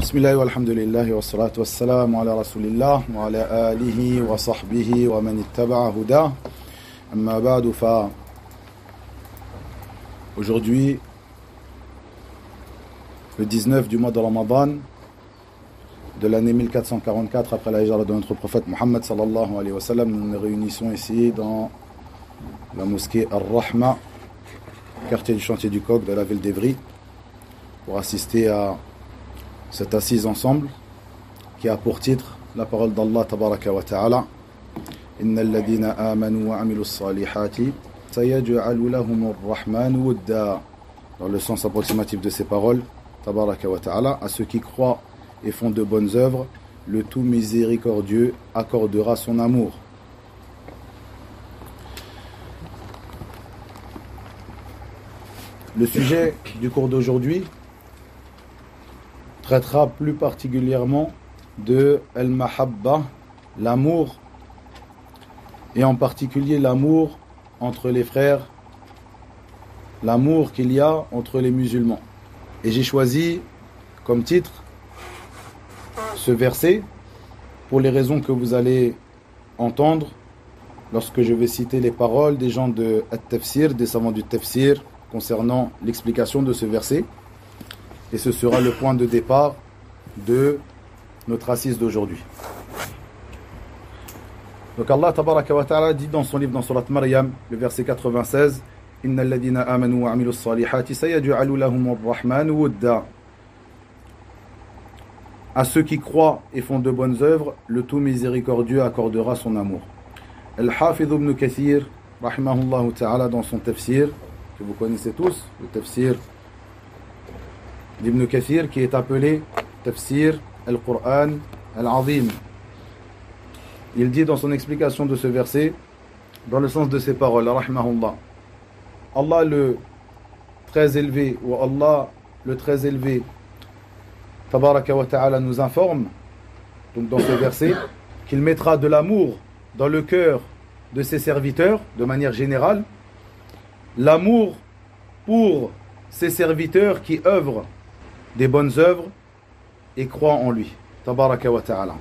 Bismillah walhamdulillah wa salatu wa salam ala rasulillah wa ala alihi wa sahbihi wa man ittaba'a huda. Amma ba'du fa. Aujourd'hui, le 19 du mois de Ramadan de l'année 1444 après la hijra de notre prophète Muhammad sallallahu alayhi wa sallam, nous nous réunissons ici dans la mosquée Ar-Rahma, quartier du chantier du Coq de la ville d'Evry, pour assister à cette assise ensemble qui a pour titre la parole d'Allah tabaraka wa ta'ala: Innal ladhina amanu wa amilus salihati sayaj'alu lahumur rahmanu wudda. Dans le sens approximatif de ces paroles, tabaraka wa ta'ala, à ceux qui croient et font de bonnes œuvres, le tout miséricordieux accordera son amour. Le sujet du cours d'aujourd'hui traitera plus particulièrement de al-mahabba, l'amour, et en particulier l'amour entre les frères, l'amour qu'il y a entre les musulmans. Et j'ai choisi comme titre ce verset pour les raisons que vous allez entendre lorsque je vais citer les paroles des gens de At-Tafsir, des savants du Tafsir, concernant l'explication de ce verset. Et ce sera le point de départ de notre assise d'aujourd'hui. Donc Allah tabaraka wa ta'ala dit dans son livre, dans Surat Maryam, le verset 96, Innal ladhina amanu wa amilus salihati sayaj'alu lahumur rahmanu wudda. À ceux qui croient et font de bonnes œuvres, le tout miséricordieux accordera son amour. Al-Hafidh ibn Kathir, rahimahullah ta'ala, dans son tafsir, que vous connaissez tous, le tafsir d'Ibn Kathir, qui est appelé Tafsir al-Qur'an al-Azim. Il dit dans son explication de ce verset, dans le sens de ces paroles, rahimahullah, Allah le très élevé, ou Allah le très élevé, tabaraka wa ta'ala, nous informe, donc dans ce verset, qu'il mettra de l'amour dans le cœur de ses serviteurs, de manière générale, l'amour pour ses serviteurs qui œuvrent des bonnes œuvres et croient en lui, tabaraka wa ta'ala.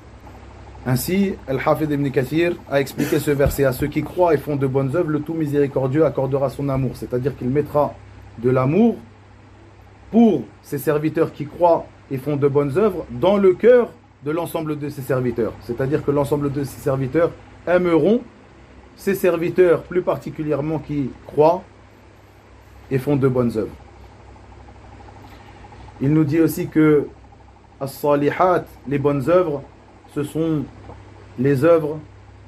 Ainsi, Al-Hafidh ibn Kathir a expliqué ce verset: à ceux qui croient et font de bonnes œuvres, le tout miséricordieux accordera son amour. C'est-à-dire qu'il mettra de l'amour pour ses serviteurs qui croient et font de bonnes œuvres dans le cœur de l'ensemble de ses serviteurs. C'est-à-dire que l'ensemble de ses serviteurs aimeront ses serviteurs plus particulièrement qui croient et font de bonnes œuvres. Il nous dit aussi que as-salihat, les bonnes œuvres, ce sont les œuvres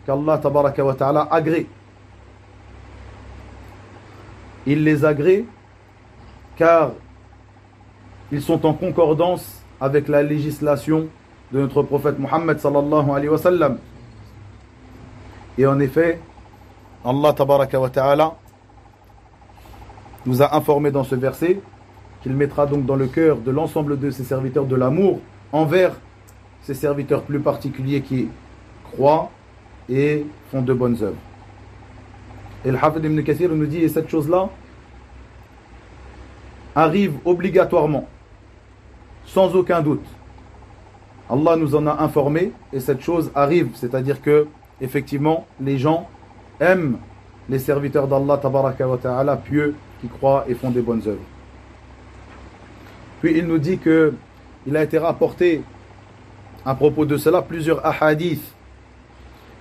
qu'Allah tabaraka wa ta'ala agrée. Il les agrée car ils sont en concordance avec la législation de notre prophète Muhammad sallallahu alayhi wa sallam. Et en effet, Allah tabaraka wa ta'ala nous a informé dans ce verset qu'il mettra donc dans le cœur de l'ensemble de ses serviteurs de l'amour envers ses serviteurs plus particuliers qui croient et font de bonnes œuvres. Et le Hafid ibn Kathir nous dit, et cette chose-là arrive obligatoirement, sans aucun doute. Allah nous en a informé et cette chose arrive, c'est-à-dire que effectivement les gens aiment les serviteurs d'Allah tabaraka wa ta'ala pieux qui croient et font des bonnes œuvres. Puis il nous dit que il a été rapporté à propos de cela plusieurs ahadiths.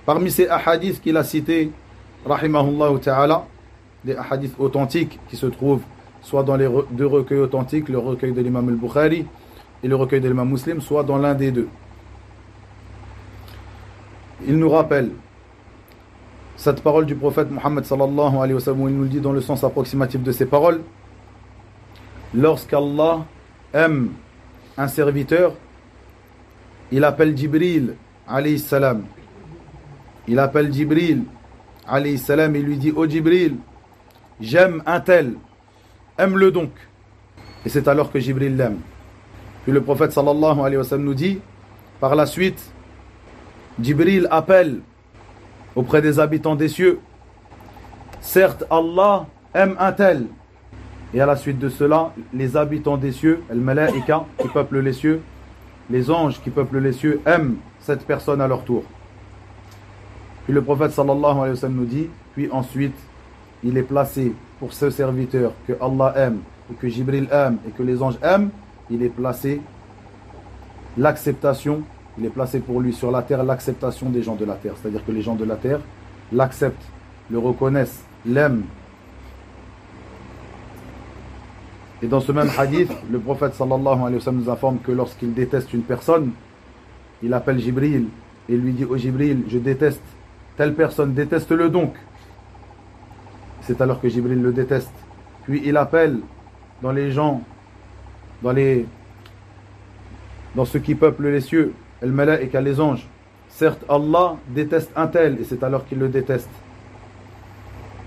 Parmi ces ahadiths qu'il a cités, rahimahullah ta'ala, des ahadiths authentiques qui se trouvent soit dans les deux recueils authentiques, le recueil de l'imam al-Bukhari et le recueil de l'imam Muslim, soit dans l'un des deux. Il nous rappelle cette parole du prophète Muhammad sallallahu alayhi wa sallam, où il nous le dit dans le sens approximatif de ces paroles: lorsqu'Allah aime un serviteur, il appelle Jibril alayhi salam. Il appelle Jibril alayhi salam et lui dit: ô Jibril, j'aime un tel, aime-le donc. Et c'est alors que Jibril l'aime. Puis le prophète sallallahu alayhi wa sallam nous dit, par la suite, Jibril appelle auprès des habitants des cieux: certes, Allah aime un tel. Et à la suite de cela, les habitants des cieux, al-malaïka, qui peuplent les cieux, les anges qui peuplent les cieux aiment cette personne à leur tour. Puis le prophète sallallahu alayhi wa sallam nous dit, puis ensuite, il est placé pour ce serviteur que Allah aime, et que Jibril aime, et que les anges aiment, il est placé l'acceptation, il est placé pour lui sur la terre l'acceptation des gens de la terre. C'est-à-dire que les gens de la terre l'acceptent, le reconnaissent, l'aiment. Et dans ce même hadith, le prophète sallallahu alayhi wa sallam nous informe que lorsqu'il déteste une personne, il appelle Jibril et lui dit: oh Jibril, je déteste telle personne, déteste-le donc. C'est alors que Jibril le déteste. Puis il appelle dans les gens, dans ceux qui peuplent les cieux, el-malaïka, les anges. Certes, Allah déteste un tel, et c'est alors qu'il le déteste.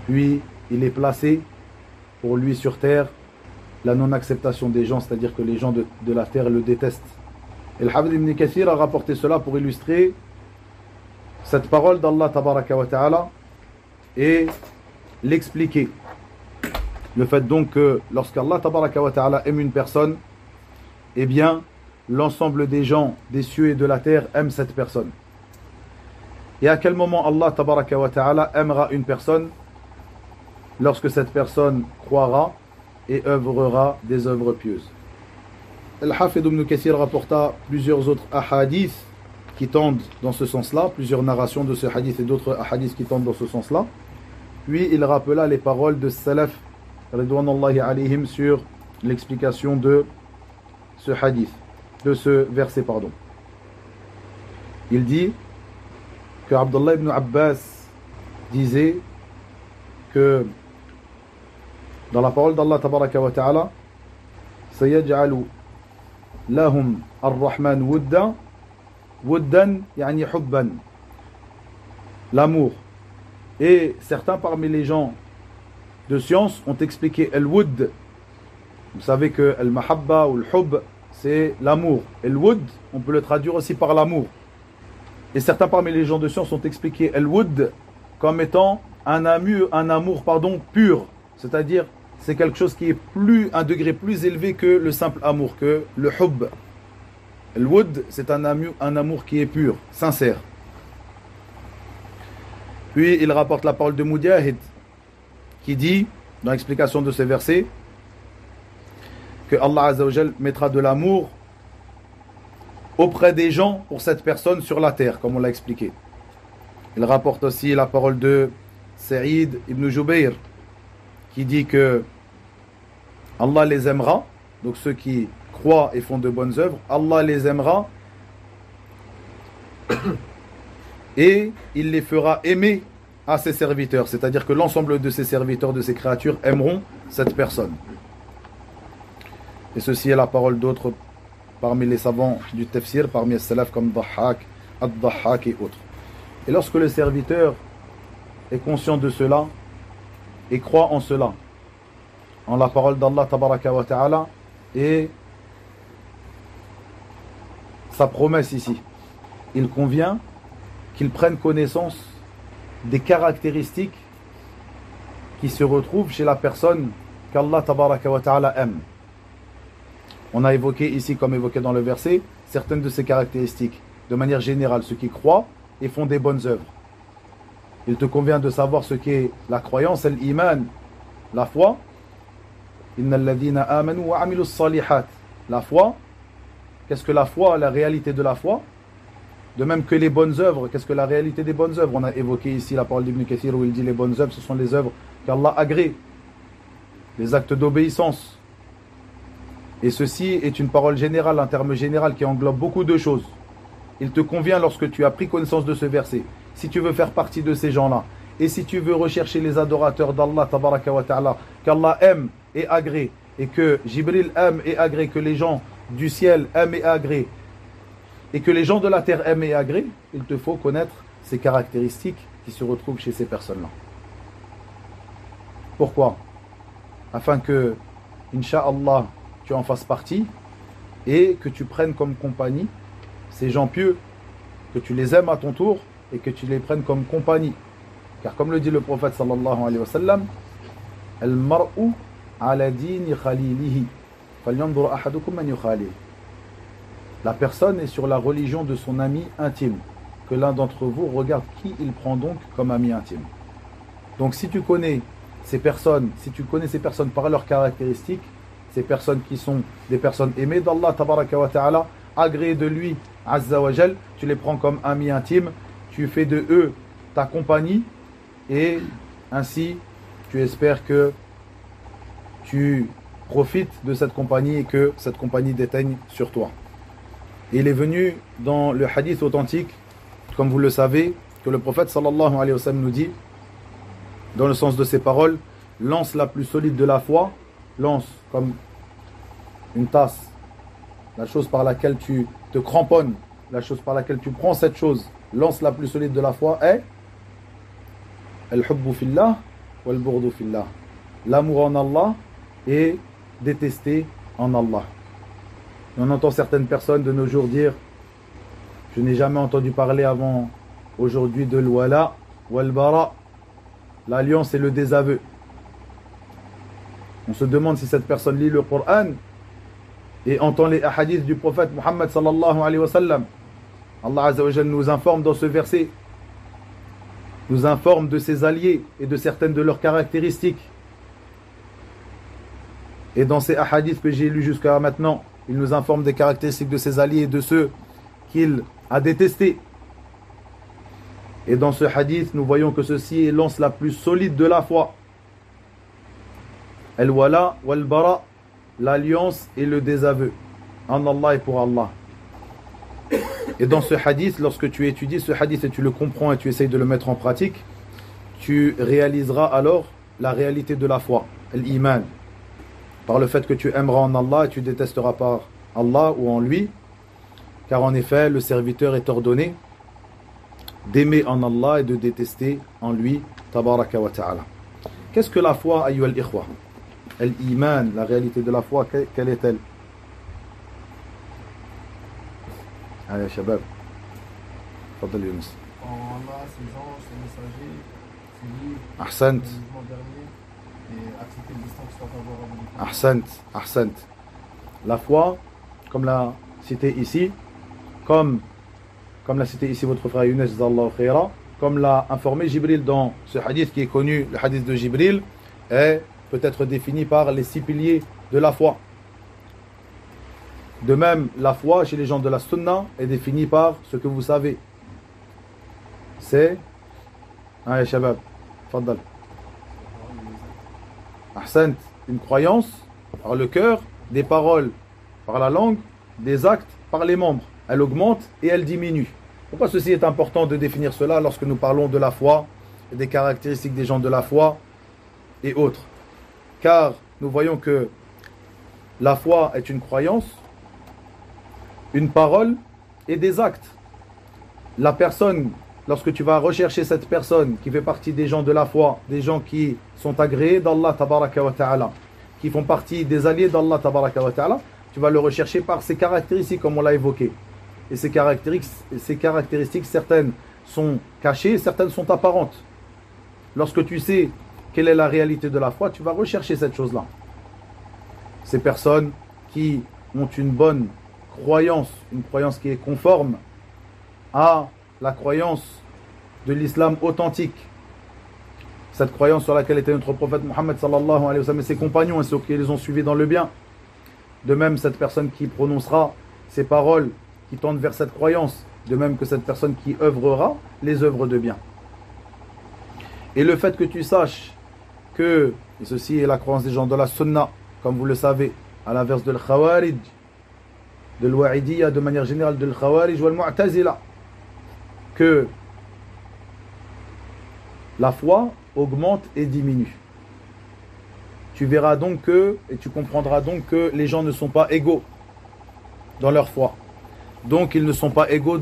Puis il est placé pour lui sur terre la non-acceptation des gens, c'est-à-dire que les gens de la terre le détestent. Et le Hafid ibn Kathir a rapporté cela pour illustrer cette parole d'Allah tabaraka wa ta'ala et l'expliquer. Le fait donc que lorsqu'Allah tabaraka wa ta'ala aime une personne, eh bien l'ensemble des gens des cieux et de la terre aiment cette personne. Et à quel moment Allah tabaraka wa ta'ala aimera une personne? Lorsque cette personne croira et œuvrera des œuvres pieuses. Al-Hafid ibn Kathir rapporta plusieurs autres ahadiths qui tendent dans ce sens-là, plusieurs narrations de ce hadith et d'autres ahadiths qui tendent dans ce sens-là. Puis il rappela les paroles de Salaf ridwanullahi alayhim sur l'explication de ce hadith, de ce verset, pardon. Il dit que Abdullah ibn Abbas disait que dans la parole d'Allah tabaraka wa ta'ala, sayaj'alu lahum ar-Rahman wuddan, wuddan yani hubban, l'amour. Et certains parmi les gens de science ont expliqué al-wudd. Vous savez que al-mahabba ou al-hub, c'est l'amour. Et al-wudd, on peut le traduire aussi par l'amour. Et certains parmi les gens de science ont expliqué al-wudd comme étant un amour pur. C'est-à-dire, c'est quelque chose qui est un degré plus élevé que le simple amour, que le hub. Al-wudd, c'est un amour qui est pur, sincère. Puis il rapporte la parole de Mujahid qui dit, dans l'explication de ce verset, que Allah Azza wa Jal mettra de l'amour auprès des gens pour cette personne sur la terre, comme on l'a expliqué. Il rapporte aussi la parole de Saïd ibn Jubayr qui dit que Allah les aimera, donc ceux qui croient et font de bonnes œuvres, Allah les aimera et il les fera aimer à ses serviteurs, c'est-à-dire que l'ensemble de ses serviteurs, de ses créatures aimeront cette personne. Et ceci est la parole d'autres parmi les savants du tafsir, parmi les salaf comme Dahhak, Ad-Dahhak et autres. Et lorsque le serviteur est conscient de cela et croit en cela, en la parole d'Allah tabaraka wa ta'ala et sa promesse ici, il convient qu'il prenne connaissance des caractéristiques qui se retrouvent chez la personne qu'Allah tabaraka wa ta'ala aime. On a évoqué ici, comme évoqué dans le verset, certaines de ces caractéristiques. De manière générale, ceux qui croient et font des bonnes œuvres. Il te convient de savoir ce qu'est la croyance, l'iman, la foi. Innal ladhina amanu wa amilus salihat. La foi. Qu'est-ce que la foi, la réalité de la foi? De même que les bonnes œuvres, qu'est-ce que la réalité des bonnes œuvres? On a évoqué ici la parole d'Ibn Kathir où il dit les bonnes œuvres, ce sont les œuvres qu'Allah agrée, les actes d'obéissance. Et ceci est une parole générale, un terme général qui englobe beaucoup de choses. Il te convient, lorsque tu as pris connaissance de ce verset, si tu veux faire partie de ces gens-là, et si tu veux rechercher les adorateurs d'Allah tabaraka wa ta'ala, qu'Allah aime et agrée, et que Jibril aime et agrée, que les gens du ciel aiment et agrée, et que les gens de la terre aiment et agrée, il te faut connaître ces caractéristiques qui se retrouvent chez ces personnes-là. Pourquoi? Afin que, Inch'Allah, tu en fasses partie et que tu prennes comme compagnie ces gens pieux, que tu les aimes à ton tour et que tu les prennes comme compagnie. Car comme le dit le prophète sallallahu alayhi wa sallam, al-mar'u ala dini khalilihi falyanzur ahadukum man yukhalil. La personne est sur la religion de son ami intime. Que l'un d'entre vous regarde qui il prend donc comme ami intime. Donc si tu connais ces personnes, par leurs caractéristiques, ces personnes qui sont des personnes aimées d'Allah tabaraka wa ta'ala, agréées de lui, azza wa jal, tu les prends comme amis intimes, tu fais de eux ta compagnie et ainsi tu espères que tu profites de cette compagnie et que cette compagnie déteigne sur toi. Et il est venu dans le hadith authentique, comme vous le savez, que le prophète sallallahu alayhi wa sallam nous dit, dans le sens de ses paroles, lance la plus solide de la foi, lance comme une tasse, la chose par laquelle tu te cramponnes, la chose par laquelle tu prends cette chose, lance la plus solide de la foi est al-hubbu fillah wal-bughdu fillah, l'amour en Allah et détester en Allah. Et on entend certaines personnes de nos jours dire, je n'ai jamais entendu parler avant aujourd'hui de l'wala wal-bara, l'alliance et le désaveu. On se demande si cette personne lit le Coran et entend les hadiths du prophète Muhammad sallallahu alayhi wa sallam. Allah azza wa jalla nous informe dans ce verset, nous informe de ses alliés et de certaines de leurs caractéristiques. Et dans ces hadiths que j'ai lus jusqu'à maintenant, il nous informe des caractéristiques de ses alliés et de ceux qu'il a détestés. Et dans ce hadith, nous voyons que ceci est l'ance la plus solide de la foi. Al-wala wal-bara, l'alliance et le désaveu. En Allah et pour Allah. Et dans ce hadith, lorsque tu étudies ce hadith et tu le comprends et tu essayes de le mettre en pratique, tu réaliseras alors la réalité de la foi, l'iman. Par le fait que tu aimeras en Allah et tu détesteras par Allah ou en lui. Car en effet, le serviteur est ordonné d'aimer en Allah et de détester en lui, tabaraka wa ta'ala. Qu'est-ce que la foi, ayyuha al-ikhwa? L'iman, la réalité de la foi, quelle est-elle? Allez, shabab. Fadal Yunus. En Allah, ses anges, ses messagers, ses livres, Ahsant. le jugement dernier, et accepter le destin qui soit favorable. Ahsant, ahsant. La foi, comme l'a cité ici, comme l'a cité ici votre frère Younes, comme l'a informé Jibril dans ce hadith qui est connu, le hadith de Jibril, est peut-être défini par les 6 piliers de la foi. De même, la foi chez les gens de la sunna est définie par ce que vous savez. C'est Allez, shabab, faddal. Ahsant, une croyance par le cœur, des paroles par la langue, des actes par les membres. Elle augmente et elle diminue. Pourquoi ceci est important de définir cela lorsque nous parlons de la foi et des caractéristiques des gens de la foi et autres? Car nous voyons que la foi est une croyance, une parole et des actes. La personne, lorsque tu vas rechercher cette personne qui fait partie des gens de la foi, des gens qui sont agréés d'Allah tabaraka wa ta'ala, qui font partie des alliés d'Allah tabaraka wa ta'ala, tu vas le rechercher par ses caractéristiques comme on l'a évoqué. Et ces caractéristiques, certaines sont cachées, certaines sont apparentes. Lorsque tu sais quelle est la réalité de la foi, tu vas rechercher cette chose-là. Ces personnes qui ont une bonne croyance, une croyance qui est conforme à la croyance de l'islam authentique. Cette croyance sur laquelle était notre prophète Muhammad sallallahu alayhi wa sallam et ses compagnons et ceux qui les ont suivis dans le bien. De même, cette personne qui prononcera ces paroles qui tendent vers cette croyance, de même que cette personne qui œuvrera les œuvres de bien. Et le fait que tu saches que, et ceci est la croyance des gens de la sunna, comme vous le savez, à l'inverse de l'khawarij, de l'wa'idiyya, de manière générale de l'khawarij ou al-mu'tazila, que la foi augmente et diminue. Tu verras donc que, et tu comprendras donc que les gens ne sont pas égaux dans leur foi. Donc ils ne sont pas égaux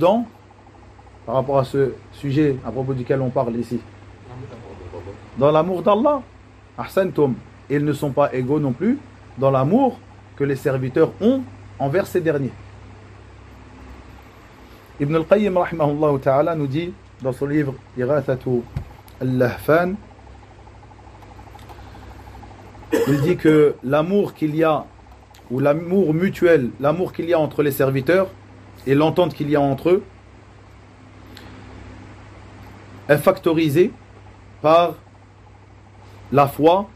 par rapport à ce sujet à propos duquel on parle ici. Dans l'amour d'Allah, ahsantum, ils ne sont pas égaux non plus dans l'amour que les serviteurs ont envers ces derniers. Ibn al-Qayyim rahimahullah ta'ala nous dit dans son livre Ighathatu al-Lahfan, il dit que l'amour qu'il y a, ou l'amour mutuel, l'amour qu'il y a entre les serviteurs et l'entente qu'il y a entre eux est factorisée par la foi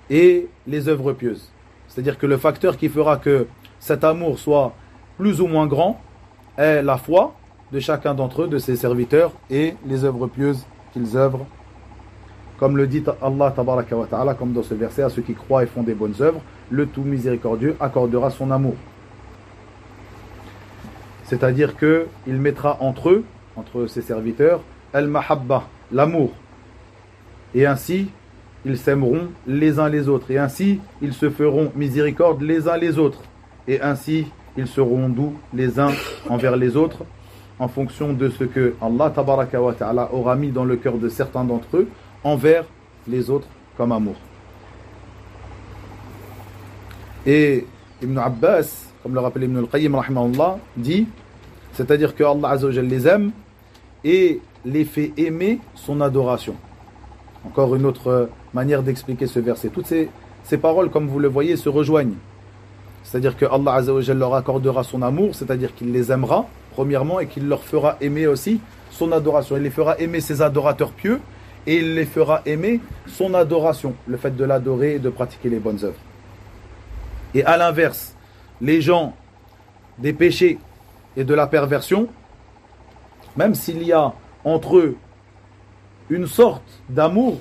et les œuvres pieuses. C'est-à-dire que le facteur qui fera que cet amour soit plus ou moins grand est la foi de chacun d'entre eux, de ses serviteurs, et les œuvres pieuses qu'ils œuvrent. Comme le dit Allah tabaraka wa ta'ala, comme dans ce verset, à ceux qui croient et font des bonnes œuvres, le tout miséricordieux accordera son amour. C'est-à-dire qu'il mettra entre eux, entre ses serviteurs, al-mahabba, l'amour. Et ainsi, ils s'aimeront les uns les autres. Et ainsi, ils se feront miséricorde les uns les autres. Et ainsi, ils seront doux les uns envers les autres, en fonction de ce que Allah tabaraka wa ta'ala aura mis dans le cœur de certains d'entre eux, envers les autres comme amour. Et Ibn Abbas, comme le rappelle Ibn al-Qayyim rahimahullah, dit, c'est-à-dire que Allah azza wa jalla les aime et les fait aimer son adoration. Encore une autre manière d'expliquer ce verset. Toutes ces paroles, comme vous le voyez, se rejoignent. C'est-à-dire que Allah azza wa jalla leur accordera son amour, c'est-à-dire qu'il les aimera premièrement et qu'il leur fera aimer aussi son adoration. Il les fera aimer ses adorateurs pieux et il les fera aimer son adoration, le fait de l'adorer et de pratiquer les bonnes œuvres. Et à l'inverse, les gens des péchés et de la perversion, même s'il y a entre eux une sorte d'amour,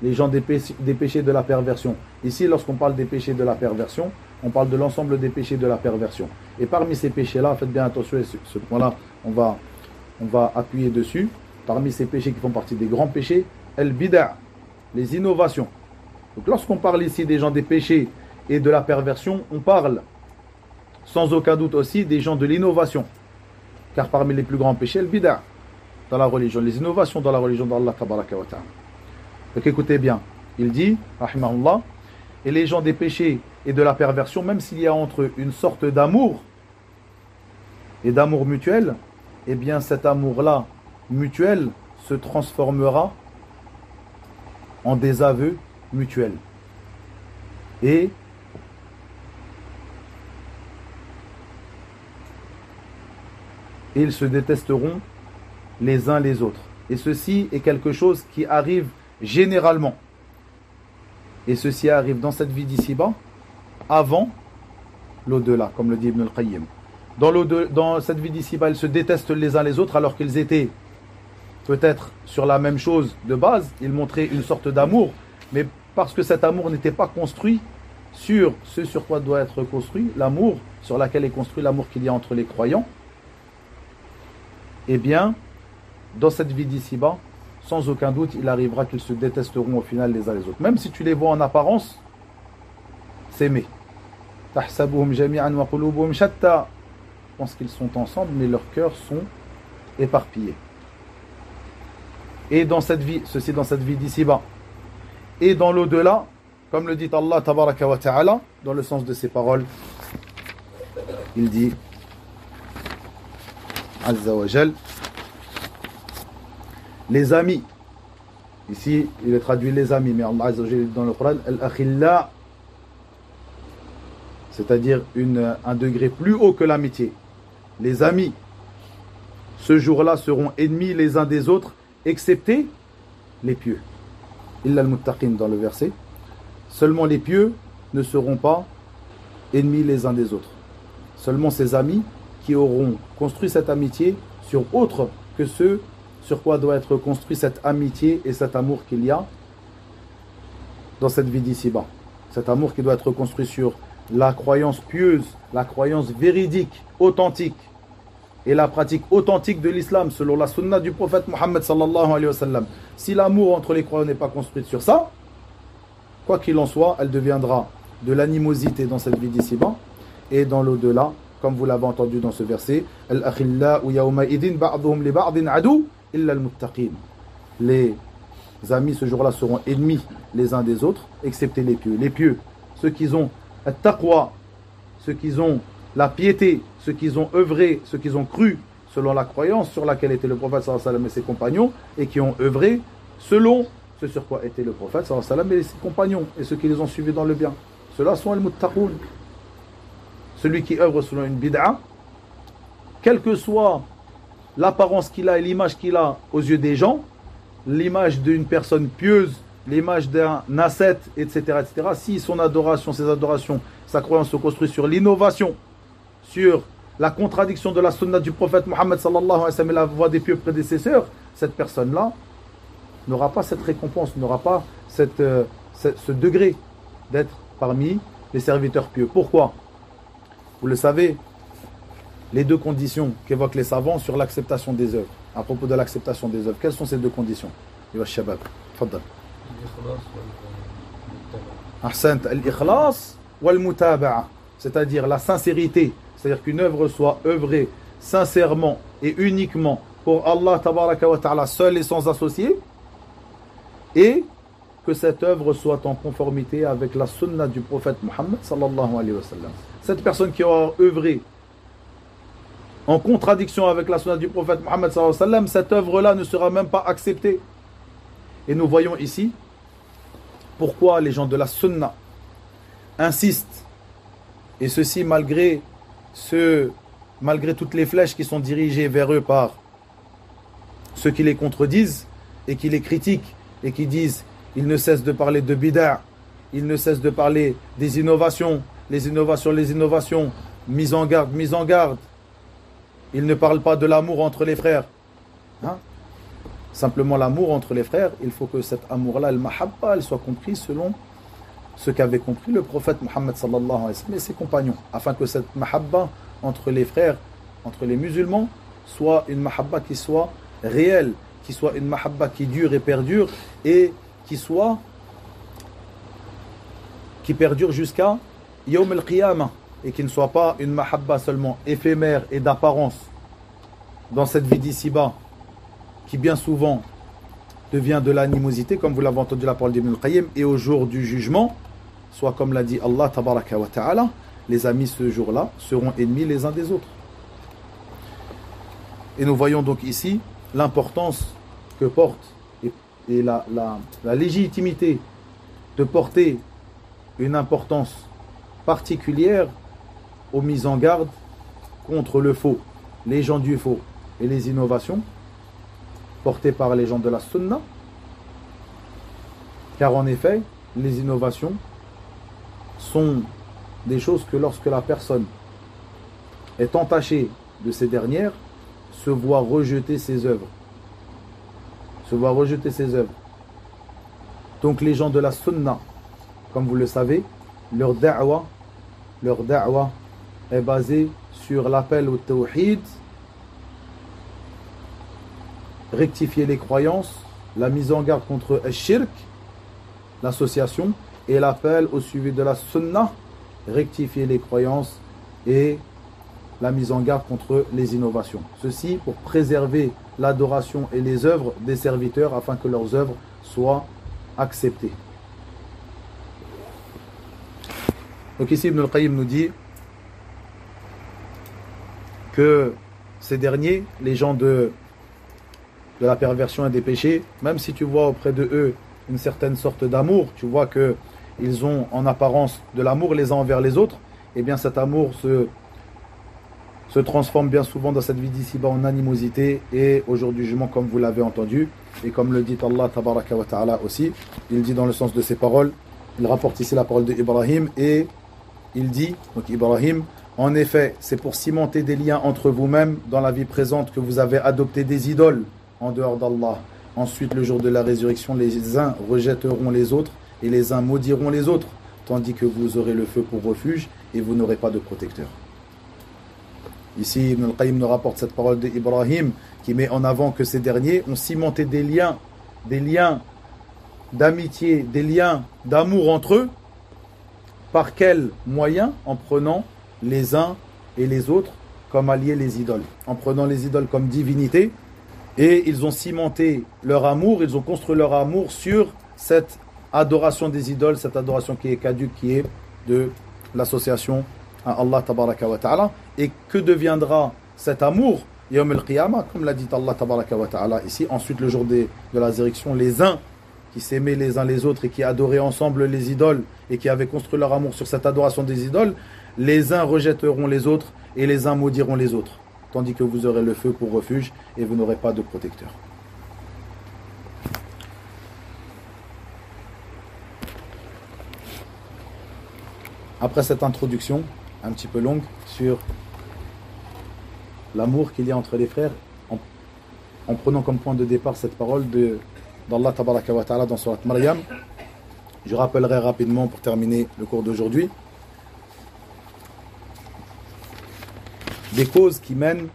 les gens des péchés de la perversion. Ici, lorsqu'on parle des péchés de la perversion, on parle de l'ensemble des péchés de la perversion. Et parmi ces péchés-là, faites bien attention, et ce point-là, on va appuyer dessus. Parmi ces péchés qui font partie des grands péchés, el-bida', les innovations. Donc lorsqu'on parle ici des gens des péchés et de la perversion, on parle sans aucun doute aussi des gens de l'innovation. Car parmi les plus grands péchés, el-bida' dans la religion, les innovations dans la religion d'Allah tabaraka wa ta'ala. Donc écoutez bien, il dit, rahimahullah, et les gens des péchés et de la perversion, même s'il y a entre eux une sorte d'amour et d'amour mutuel, eh bien cet amour-là mutuel se transformera en désaveu mutuel. Et ils se détesteront les uns les autres. Et ceci est quelque chose qui arrive généralement. Et ceci arrive dans cette vie d'ici-bas, avant l'au-delà, comme le dit Ibn al-Qayyim. Dans cette vie d'ici-bas, ils se détestent les uns les autres alors qu'ils étaient peut-être sur la même chose de base. Ils montraient une sorte d'amour, mais parce que cet amour n'était pas construit sur ce sur quoi doit être construit, l'amour sur laquelle est construit l'amour qu'il y a entre les croyants, eh bien, dans cette vie d'ici-bas, sans aucun doute, il arrivera qu'ils se détesteront au final les uns les autres. Même si tu les vois en apparence s'aimer. Tahsabuhum jami'an wa qulubuhum shatta. Je pense qu'ils sont ensemble, mais leurs cœurs sont éparpillés. Et dans cette vie, ceci dans cette vie d'ici-bas. Et dans l'au-delà, comme le dit Allah tabaraka wa ta'ala, dans le sens de ses paroles, il dit Azza wa Jal, les amis, ici il est traduit les amis, mais Allah Azza wa Jal dans le Coran, al-akhilla, c'est-à-dire un degré plus haut que l'amitié. Les amis, ce jour-là, seront ennemis les uns des autres, excepté les pieux. Illa al-muttaqin dans le verset. Seulement les pieux ne seront pas ennemis les uns des autres. Seulement ces amis qui auront construit cette amitié sur autre que ce sur quoi doit être construit cette amitié et cet amour qu'il y a dans cette vie d'ici-bas. Cet amour qui doit être construit sur la croyance pieuse, la croyance véridique, authentique, et la pratique authentique de l'islam selon la sunna du prophète Mohammed sallallahu alayhi wa sallam. Si l'amour entre les croyants n'est pas construit sur ça, quoi qu'il en soit, elle deviendra de l'animosité dans cette vie d'ici-bas et dans l'au-delà, comme vous l'avez entendu dans ce verset, al-akhillau yawma idin ba'dhum li ba'din adu illa al-muttaqin. Les amis ce jour-là seront ennemis les uns des autres, excepté les pieux. Les pieux, ceux qui ont at-taqwa, ceux qui ont la piété, ceux qui ont œuvré, ceux qui ont cru selon la croyance sur laquelle était le prophète sallallahu alayhi wa sallam et ses compagnons, et qui ont œuvré selon ce sur quoi était le prophète sallallahu alayhi wa sallam et ses compagnons, et ceux qui les ont suivis dans le bien. Ceux-là sont al-muttaqoun. Celui qui œuvre selon une bid'a, quelle que soit l'apparence qu'il a et l'image qu'il a aux yeux des gens, l'image d'une personne pieuse, l'image d'un ascète, etc., etc., si son adoration, ses adorations, sa croyance se construit sur l'innovation, sur la contradiction de la sunna du prophète Mohammed sallallahu alayhi wa sallam et la voie des pieux prédécesseurs, cette personne-là n'aura pas cette récompense, n'aura pas ce degré d'être parmi les serviteurs pieux. Pourquoi? Vous le savez, les deux conditions qu'évoquent les savants sur l'acceptation des œuvres. À propos de l'acceptation des œuvres, quelles sont ces deux conditions? Al-ikhlas wal-mutaba'a, c'est-à-dire la sincérité, c'est-à-dire qu'une œuvre soit œuvrée sincèrement et uniquement pour Allah tabaraka wa ta'ala seul et sans associé, et que cette œuvre soit en conformité avec la sunna du prophète Mohammed sallallahu alayhi wa sallam. Cette personne qui aura œuvré en contradiction avec la sunna du prophète Mohammed sallallahu alayhi wa sallam, cette œuvre-là ne sera même pas acceptée. Et nous voyons ici pourquoi les gens de la sunna insistent, et ceci malgré toutes les flèches qui sont dirigées vers eux par ceux qui les contredisent et qui les critiquent et qui disent ils ne cessent de parler de bid'a, ils ne cessent de parler des innovations, les innovations, mise en garde. Ils ne parlent pas de l'amour entre les frères. Hein? Simplement l'amour entre les frères, il faut que cet amour-là, al-mahabba, elle soit comprise selon ce qu'avait compris le prophète Mohammed sallallahu alayhi wa sallam et ses compagnons, afin que cette mahabba entre les frères, entre les musulmans, soit une mahabba qui soit réelle, qui soit une mahabba qui dure et perdure, et qui perdure jusqu'à Yawm al-Qiyamah, et qui ne soit pas une mahabba seulement éphémère et d'apparence dans cette vie d'ici-bas, qui bien souvent devient de l'animosité, comme vous l'avez entendu la parole d'Ibn al-Qayyim, et au jour du jugement, soit comme l'a dit Allah tabaraka wa ta'ala, les amis ce jour-là seront ennemis les uns des autres. Et nous voyons donc ici l'importance que porte et la légitimité de porter une importance particulière aux mises en garde contre le faux, les gens du faux et les innovations portées par les gens de la sunna, car en effet les innovations sont des choses que lorsque la personne est entachée de ces dernières, se voit rejeter ses œuvres. Donc les gens de la sunna, comme vous le savez, leur da'wa est basée sur l'appel au tawhid, rectifier les croyances, la mise en garde contre al-shirk, l'association, et l'appel au suivi de la sunna, rectifier les croyances et la mise en garde contre les innovations. Ceci pour préserver l'adoration et les œuvres des serviteurs afin que leurs œuvres soient acceptées. Donc ici Ibn al-Qayyim nous dit que ces derniers, les gens de la perversion et des péchés, même si tu vois auprès de eux une certaine sorte d'amour, tu vois qu'ils ont en apparence de l'amour les uns envers les autres, et bien cet amour se transforme bien souvent dans cette vie d'ici-bas en animosité et au jour du jugement, comme vous l'avez entendu, et comme le dit Allah tabaraka wa ta'ala aussi, il dit dans le sens de ses paroles, il rapporte ici la parole d'Ibrahim, et il dit, donc Ibrahim, en effet, c'est pour cimenter des liens entre vous-mêmes dans la vie présente que vous avez adopté des idoles en dehors d'Allah. Ensuite, le jour de la résurrection, les uns rejetteront les autres et les uns maudiront les autres, tandis que vous aurez le feu pour refuge et vous n'aurez pas de protecteur. Ici, Ibn al-Qayyim nous rapporte cette parole d'Ibrahim qui met en avant que ces derniers ont cimenté des liens d'amitié, des liens d'amour entre eux. Par quel moyen? En prenant les uns et les autres comme alliés les idoles, en prenant les idoles comme divinités, et ils ont cimenté leur amour, ils ont construit leur amour sur cette adoration des idoles, cette adoration qui est caduque, qui est de l'association à Allah tabaraka wa ta'ala. Et que deviendra cet amour Yawm al-Qiyamah, comme l'a dit Allah tabaraka wa ta'ala ici. Ensuite, le jour de la résurrection, les uns qui s'aimaient les uns les autres et qui adoraient ensemble les idoles et qui avaient construit leur amour sur cette adoration des idoles, les uns rejetteront les autres et les uns maudiront les autres. tandis que vous aurez le feu pour refuge et vous n'aurez pas de protecteur. Après cette introduction un petit peu longue sur l'amour qu'il y a entre les frères, en prenant comme point de départ cette parole d'Allah Tabaraka wa Ta'ala dans Surat Maryam, je rappellerai rapidement pour terminer le cours d'aujourd'hui des causes qui mènent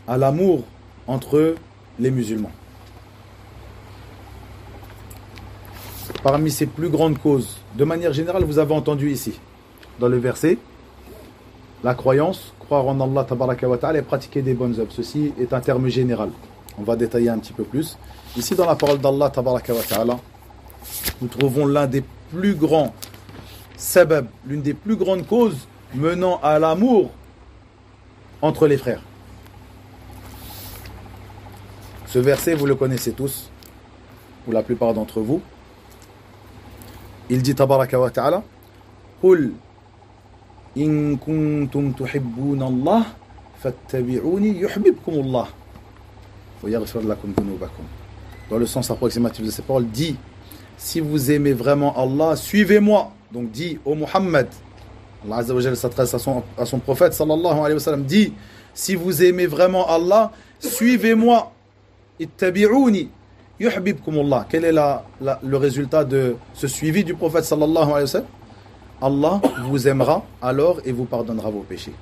à l'amour entre les musulmans. Parmi ces plus grandes causes, de manière générale, vous avez entendu ici, dans le verset, la croyance, croire en Allah Tabaraka wa Ta'ala et pratiquer des bonnes œuvres. Ceci est un terme général. On va détailler un petit peu plus. Ici, dans la parole d'Allah Tabaraka wa Ta'ala, nous trouvons l'un des plus grands sabab, l'une des plus grandes causes menant à l'amour entre les frères. Ce verset, vous le connaissez tous, ou la plupart d'entre vous. Il dit Tabaraka wa Ta'ala, Qul in kuntum tuhibbuna Allah fattabi'uni yuhibbukum Allah wa yaghfir lakum dhunubakum. Dans le sens approximatif de ces paroles, dit si vous aimez vraiment Allah, suivez-moi. Donc dit au Muhammad, Allah Azza wa Jalla s'adresse à son prophète sallallahu alayhi wa sallam, dit si vous aimez vraiment Allah, suivez-moi. Ittabi'uni yuhibbukum Allah. Quel est le résultat de ce suivi du prophète sallallahu alayhi wa sallam? Allah vous aimera alors et vous pardonnera vos péchés.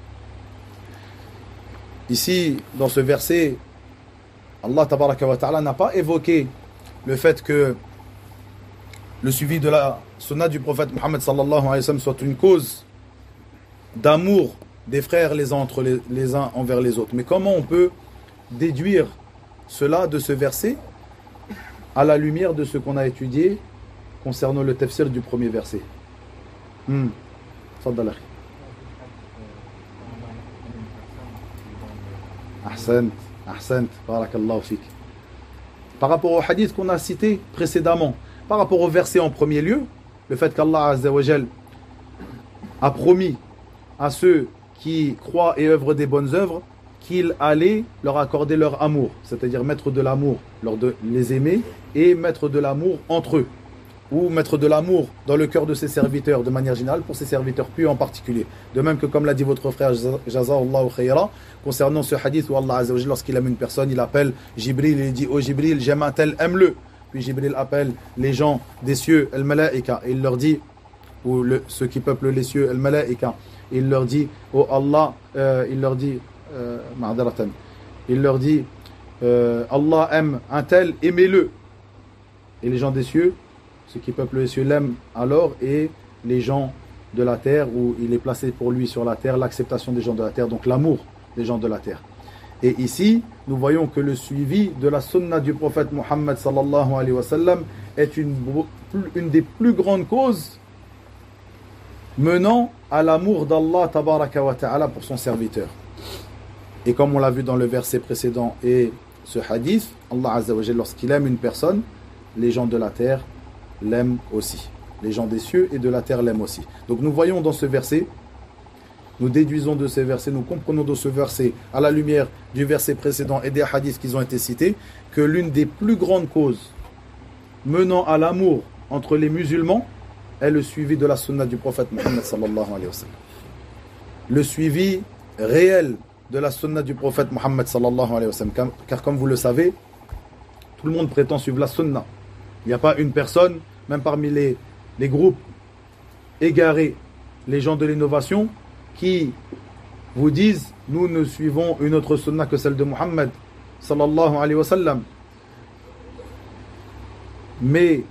Ici, dans ce verset, Allah Tabaraka wa Ta'ala n'a pas évoqué le fait que le suivi de la sunna du prophète Muhammad sallallahu alayhi wa sallam soit une cause d'amour des frères les uns entre les uns envers les autres. Mais comment on peut déduire cela de ce verset à la lumière de ce qu'on a étudié concernant le tafsir du premier verset? Faddal akhi. Ahsant, barakallahu fik. Par rapport au hadith qu'on a cité précédemment, par rapport au verset en premier lieu, le fait qu'Allah Azza wa Jal a promis à ceux qui croient et œuvrent des bonnes œuvres qu'il allait leur accorder leur amour, c'est-à-dire mettre de l'amour, les aimer et mettre de l'amour entre eux, ou mettre de l'amour dans le cœur de ses serviteurs de manière générale, pour ses serviteurs pieux en particulier. De même que, comme l'a dit votre frère Jazahullahu khayra, concernant ce hadith où Allah Azza wa Jalla, lorsqu'il aime une personne, il appelle Jibril, il dit: oh Jibril, j'aime un tel, aime-le. Puis Jibril appelle les gens des cieux, al-malaika, et il leur dit, ou ceux qui peuplent les cieux, al-malaika, il leur dit: oh Allah, il leur dit Allah aime un tel, aimez-le. Et les gens des cieux, ceux qui peuplent les cieux, l'aiment alors, et les gens de la terre, où il est placé pour lui sur la terre l'acceptation des gens de la terre, donc l'amour des gens de la terre. Et ici, nous voyons que le suivi de la sunna du prophète Muhammad sallallahu alayhi wa sallam est une des plus grandes causes menant à l'amour d'Allah tabaraka wa ta'ala pour son serviteur. Et comme on l'a vu dans le verset précédent et ce hadith, Allah Azza wa Jalla, lorsqu'il aime une personne, les gens de la terre l'aiment aussi. Les gens des cieux et de la terre l'aiment aussi. Donc nous voyons dans ce verset, nous déduisons de ces versets, nous comprenons de ce verset, à la lumière du verset précédent et des hadiths qui ont été cités, que l'une des plus grandes causes menant à l'amour entre les musulmans est le suivi de la sunna du prophète Muhammad sallallahu alayhi wa sallam. Le suivi réel de la sunna du prophète Muhammad sallallahu alayhi wa sallam. Car comme vous le savez, tout le monde prétend suivre la sunna. Il n'y a pas une personne, même parmi les groupes égarés, les gens de l'innovation, qui vous disent: nous ne suivons une autre sunna que celle de Muhammad sallallahu alayhi wa sallam. Mais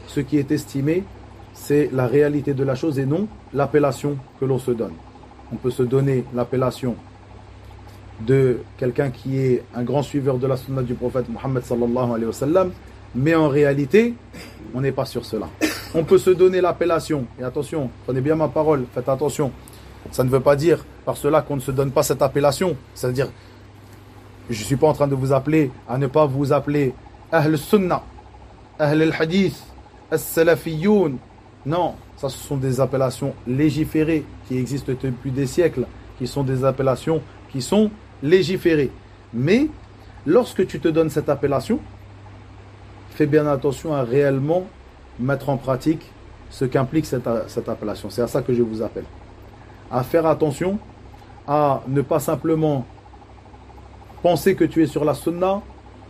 ce qui est estimé, c'est la réalité de la chose et non l'appellation que l'on se donne. On peut se donner l'appellation de quelqu'un qui est un grand suiveur de la sunna du prophète Muhammad sallallahu alayhi wa sallam, mais en réalité, on n'est pas sur cela. On peut se donner l'appellation, et attention, prenez bien ma parole, faites attention, ça ne veut pas dire par cela qu'on ne se donne pas cette appellation, c'est-à-dire, je ne suis pas en train de vous appeler à ne pas vous appeler Ahl Sunnah, Ahl al-Hadith, As-Salafiyoun. Non, ça ce sont des appellations légiférées qui existent depuis des siècles, qui sont des appellations qui sont légiférer. Mais lorsque tu te donnes cette appellation, fais bien attention à réellement mettre en pratique ce qu'implique cette appellation. C'est à ça que je vous appelle. À faire attention à ne pas simplement penser que tu es sur la sunna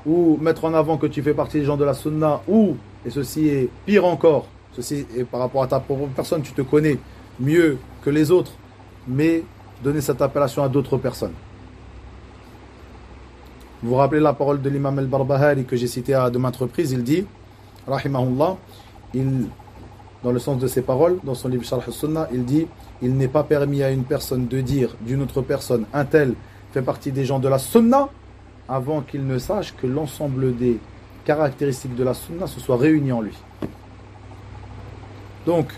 ou mettre en avant que tu fais partie des gens de la sunna ou, et ceci est pire encore, ceci est par rapport à ta propre personne, tu te connais mieux que les autres, mais donner cette appellation à d'autres personnes. Vous vous rappelez la parole de l'imam al-Barbahari que j'ai cité à de maintes reprises, il dit, rahimahullah, dans le sens de ses paroles, dans son livre Sharh al-Sunnah, il dit, il n'est pas permis à une personne de dire d'une autre personne, un tel fait partie des gens de la sunna, avant qu'il ne sache que l'ensemble des caractéristiques de la sunna se soit réunies en lui. Donc,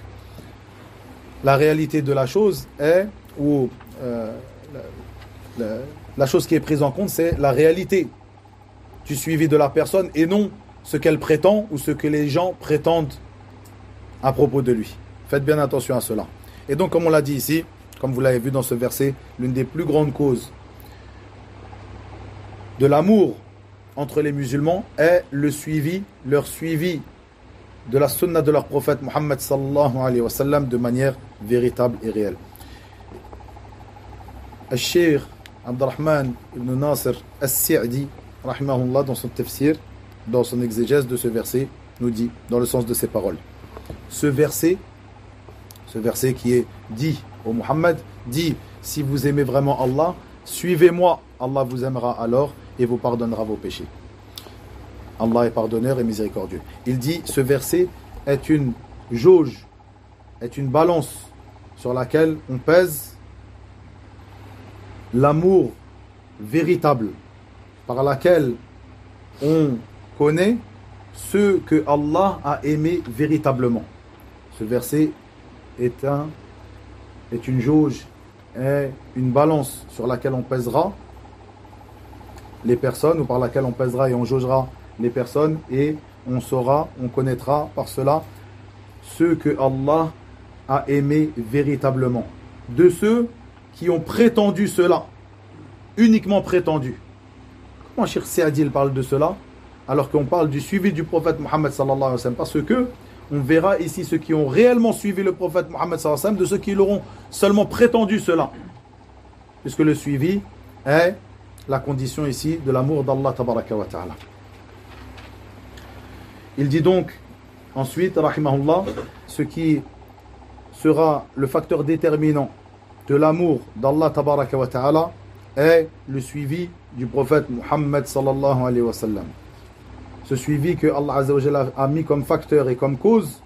la réalité de la chose est, ou la chose qui est prise en compte, c'est la réalité du suivi de la personne et non ce qu'elle prétend ou ce que les gens prétendent à propos de lui. Faites bien attention à cela. Et donc, comme on l'a dit ici, comme vous l'avez vu dans ce verset, l'une des plus grandes causes de l'amour entre les musulmans est le suivi, leur suivi de la sunna de leur prophète Muhammad sallallahu alayhi wa sallam de manière véritable et réelle. Al-Cheikh Abdurrahman ibn Nasir As-Sa'di, rahimahullah, dans son tafsir, dans son exégèse de ce verset, nous dit, dans le sens de ses paroles, ce verset qui est dit au Muhammad, dit, si vous aimez vraiment Allah, suivez-moi, Allah vous aimera alors et vous pardonnera vos péchés. Allah est pardonneur et miséricordieux. Il dit, ce verset est une jauge, est une balance sur laquelle on pèse l'amour véritable, par laquelle on connaît ce que Allah a aimé véritablement. Ce verset est une jauge, est une balance sur laquelle on pèsera les personnes, ou par laquelle on pèsera et on jaugera les personnes, et on saura, on connaîtra par cela ceux que Allah a aimé véritablement. De ceux qui ont prétendu cela, uniquement prétendu. Comment Cheikh Sa'di parle de cela alors qu'on parle du suivi du prophète Muhammad sallallahu alayhi wa sallam? Parce que on verra ici ceux qui ont réellement suivi le prophète Muhammad sallallahu alayhi wa sallam de ceux qui l'auront seulement prétendu cela. Puisque le suivi est la condition ici de l'amour d'Allah tabaraka wa ta'ala. Il dit donc ensuite, rahimahullah, ce qui sera le facteur déterminant de l'amour d'Allah tabaraka wa ta'ala est le suivi du prophète Muhammad sallallahu alayhi wa sallam. Ce suivi que Allah azza wa jalla a mis comme facteur et comme cause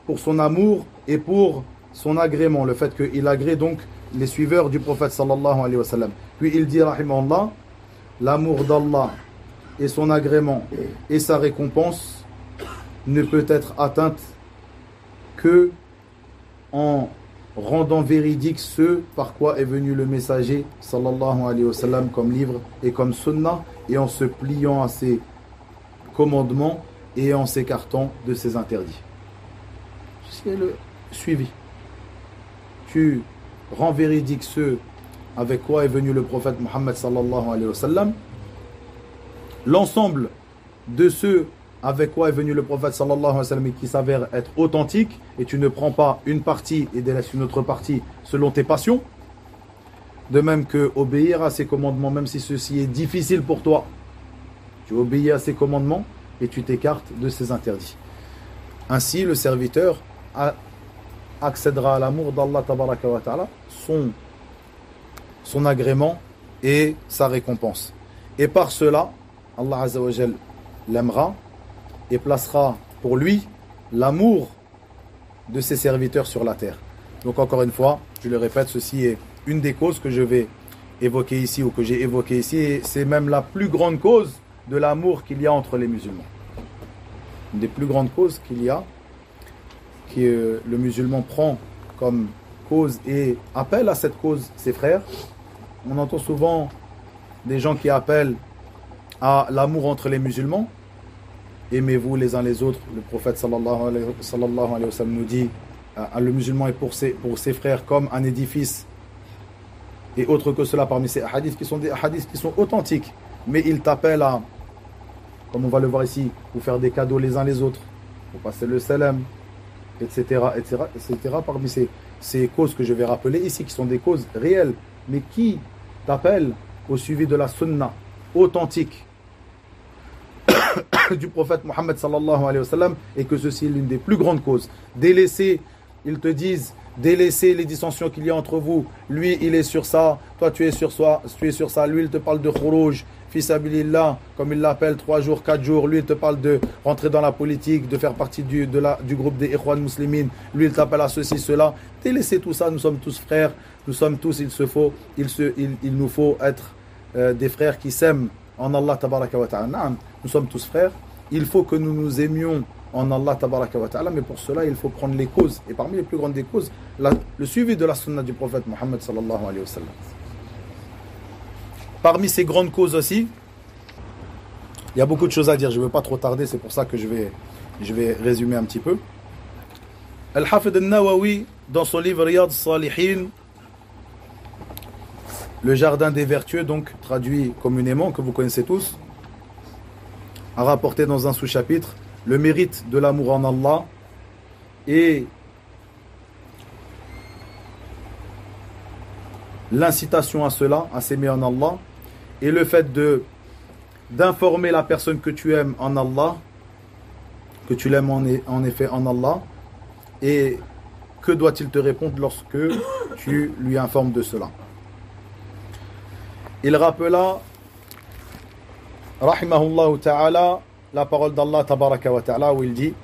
pour son amour et pour son agrément, le fait qu'il agrée donc les suiveurs du prophète sallallahu alayhi wa sallam. Puis il dit, rahimahullah, l'amour d'Allah et son agrément et sa récompense ne peut être atteinte que en rendant véridique ce par quoi est venu le messager sallallahu alayhi wa sallam comme livre et comme sunnah, et en se pliant à ses commandements et en s'écartant de ses interdits. C'est le suivi. Tu rends véridique ce avec quoi est venu le prophète Muhammad sallallahu alayhi wa sallam, l'ensemble de ceux avec quoi est venu le prophète sallallahu alayhi wa sallam et qui s'avère être authentique, et tu ne prends pas une partie et délaisses une autre partie selon tes passions. De même que obéir à ses commandements, même si ceci est difficile pour toi, tu obéis à ses commandements et tu t'écartes de ses interdits. Ainsi, le serviteur accédera à l'amour d'Allah tabaraka wa ta'ala, son agrément et sa récompense. Et par cela, Allah azza wa jal l'aimera et placera pour lui l'amour de ses serviteurs sur la terre. Donc encore une fois, je le répète, ceci est une des causes que je vais évoquer ici, ou que j'ai évoqué ici, et c'est même la plus grande cause de l'amour qu'il y a entre les musulmans. Une des plus grandes causes qu'il y a, que le musulman prend comme cause et appelle à cette cause ses frères. On entend souvent des gens qui appellent à l'amour entre les musulmans. Aimez-vous les uns les autres. Le prophète sallallahu alayhi wa sallam nous dit, le musulman est pour ses frères comme un édifice et autres que cela parmi ces hadiths qui sont des hadiths qui sont authentiques, mais ils t'appellent à, comme on va le voir ici, vous faire des cadeaux les uns les autres, pour passer le salam, etc., etc., etc., parmi ces causes que je vais rappeler ici, qui sont des causes réelles, mais qui t'appellent au suivi de la sunna authentique du prophète Mohammed sallallahu alayhi wa sallam, et que ceci est l'une des plus grandes causes. Délaisser, ils te disent, délaisser les dissensions qu'il y a entre vous. Lui, il est sur ça, toi tu es sur ça, lui il te parle de khuruj, fisabilillah, comme il l'appelle, 3 jours, 4 jours. Lui il te parle de rentrer dans la politique, de faire partie du groupe des Ikhwan Muslimin. Lui il t'appelle à ceci, cela. Délaissez tout ça, nous sommes tous frères, nous sommes tous, il nous faut être des frères qui s'aiment en Allah tabaraka wa ta'ala. Nous sommes tous frères, il faut que nous nous aimions en Allah tabaraka wa ta'ala, mais pour cela il faut prendre les causes, et parmi les plus grandes des causes, le suivi de la sunna du prophète Mohammed sallallahu alayhi wa sallam. Parmi ces grandes causes aussi, il y a beaucoup de choses à dire, je ne veux pas trop tarder, c'est pour ça que je vais résumer un petit peu. Al-Hafid al-Nawawi, dans son livre Riyad Salihin, le jardin des vertueux, donc traduit communément, que vous connaissez tous, a rapporté dans un sous-chapitre le mérite de l'amour en Allah et l'incitation à cela, à s'aimer en Allah, et le fait d'informer la personne que tu aimes en Allah, que tu l'aimes en effet en Allah, et que doit-il te répondre lorsque tu lui informes de cela. Il rappela, rahimahullah ta'ala, la parole d'Allah tabaraka wa ta'ala, où il dit,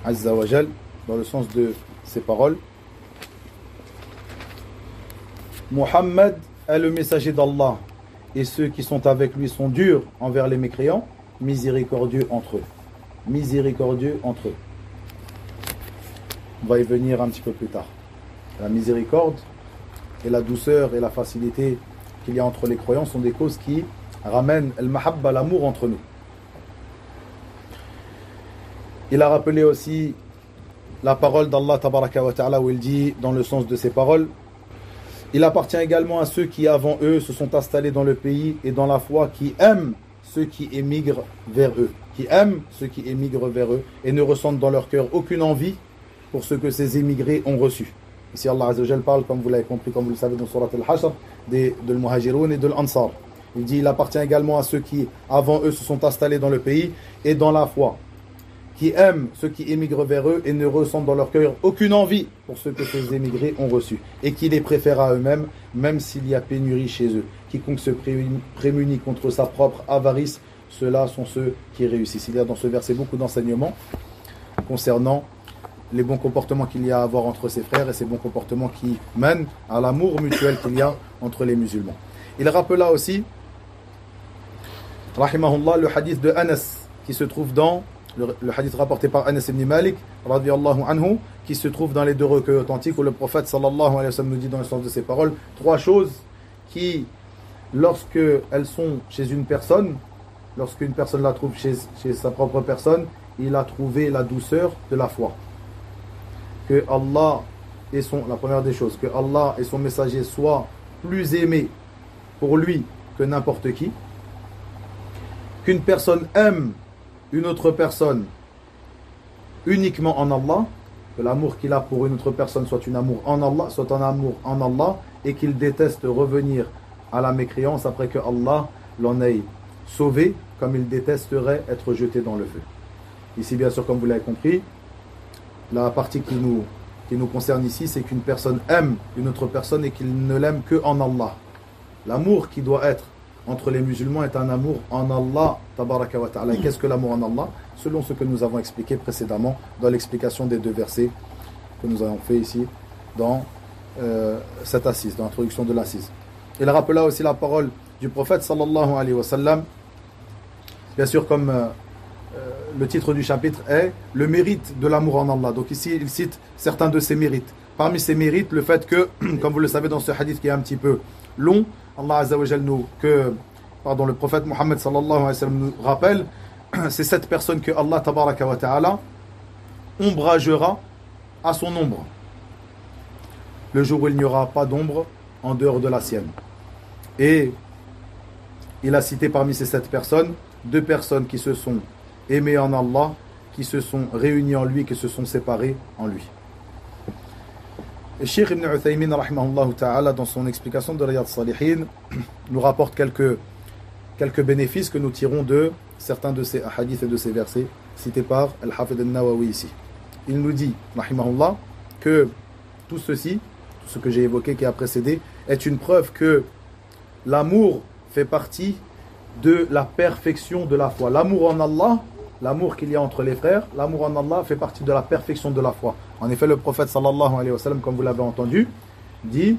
azza wa jal, dans le sens de ces paroles, Muhammad est le messager d'Allah, et ceux qui sont avec lui sont durs envers les mécréants, miséricordieux entre eux. Miséricordieux entre eux. On va y venir un petit peu plus tard. La miséricorde et la douceur et la facilité qu'il y a entre les croyants sont des causes qui ramènent al-mahabba, l'amour entre nous. Il a rappelé aussi la parole d'Allah tabaraka wa ta'ala, où il dit, dans le sens de ces paroles, il appartient également à ceux qui avant eux se sont installés dans le pays et dans la foi, qui aiment ceux qui émigrent vers eux, qui aiment ceux qui émigrent vers eux et ne ressentent dans leur cœur aucune envie pour ce que ces émigrés ont reçu. Ici Allah Azza wa Jal parle, comme vous l'avez compris, comme vous le savez dans Surat Al-Hashr, de l'Muhajirun et de l'Ansar. Il dit, il appartient également à ceux qui avant eux se sont installés dans le pays et dans la foi, qui aiment ceux qui émigrent vers eux et ne ressentent dans leur cœur aucune envie pour ce que ces émigrés ont reçu, et qui les préfèrent à eux-mêmes, même s'il y a pénurie chez eux. Quiconque se prémunit contre sa propre avarice, ceux-là sont ceux qui réussissent. Il y a dans ce verset beaucoup d'enseignements concernant les bons comportements qu'il y a à avoir entre ses frères, et ces bons comportements qui mènent à l'amour mutuel qu'il y a entre les musulmans. Il rappela aussi, rahimahullah, le hadith de Anas, qui se trouve dans le hadith rapporté par Anas ibn Malik radiyallahu anhu, qui se trouve dans les 2 recueils authentiques, où le prophète sallallahu alayhi wa sallam nous dit dans le sens de ses paroles 3 choses qui, lorsque elles sont chez une personne, lorsqu'une personne la trouve chez sa propre personne, il a trouvé la douceur de la foi. Que Allah et la première des choses, que Allah et son messager soient plus aimés pour lui que n'importe qui, qu'une personne aime une autre personne uniquement en Allah, que l'amour qu'il a pour une autre personne soit un amour en Allah, et qu'il déteste revenir à la mécréance après que Allah l'en ait sauvé, comme il détesterait être jeté dans le feu. Ici, bien sûr, comme vous l'avez compris, la partie qui nous concerne ici, c'est qu'une personne aime une autre personne et qu'il ne l'aime que en Allah. L'amour qui doit être entre les musulmans est un amour en Allah tabaraka wa ta'ala. Qu'est-ce que l'amour en Allah? Selon ce que nous avons expliqué précédemment dans l'explication des 2 versets que nous avons fait ici dans cette assise, dans l'introduction de l'assise. Il rappela aussi la parole du prophète sallallahu alayhi wa sallam, bien sûr, comme le titre du chapitre est le mérite de l'amour en Allah. Donc ici il cite certains de ses mérites. Parmi ces mérites, le fait que, comme vous le savez dans ce hadith qui est un petit peu long, Allah Azza wa Jal le prophète Mohammed sallallahu alayhi wa sallam nous rappelle, c'est cette personne que Allah tabaraka wa ta'ala ombragera à son ombre. Le jour où il n'y aura pas d'ombre en dehors de la sienne. Et il a cité parmi ces 7 personnes 2 personnes qui se sont aimées en Allah, qui se sont réunies en lui, qui se sont séparées en lui. Et Cheikh Ibn Uthaymin rahimahullah ta'ala, dans son explication de Riyad Salihin, nous rapporte quelques bénéfices que nous tirons de certains de ces hadiths et de ces versets cités par Al-Hafid al-Nawawi ici. Il nous dit, rahimahullah, que tout ceci, tout ce que j'ai évoqué qui a précédé, est une preuve que l'amour fait partie de la perfection de la foi. L'amour en Allah, l'amour qu'il y a entre les frères, l'amour en Allah fait partie de la perfection de la foi. En effet, le prophète sallallahu alayhi wa sallam, comme vous l'avez entendu, dit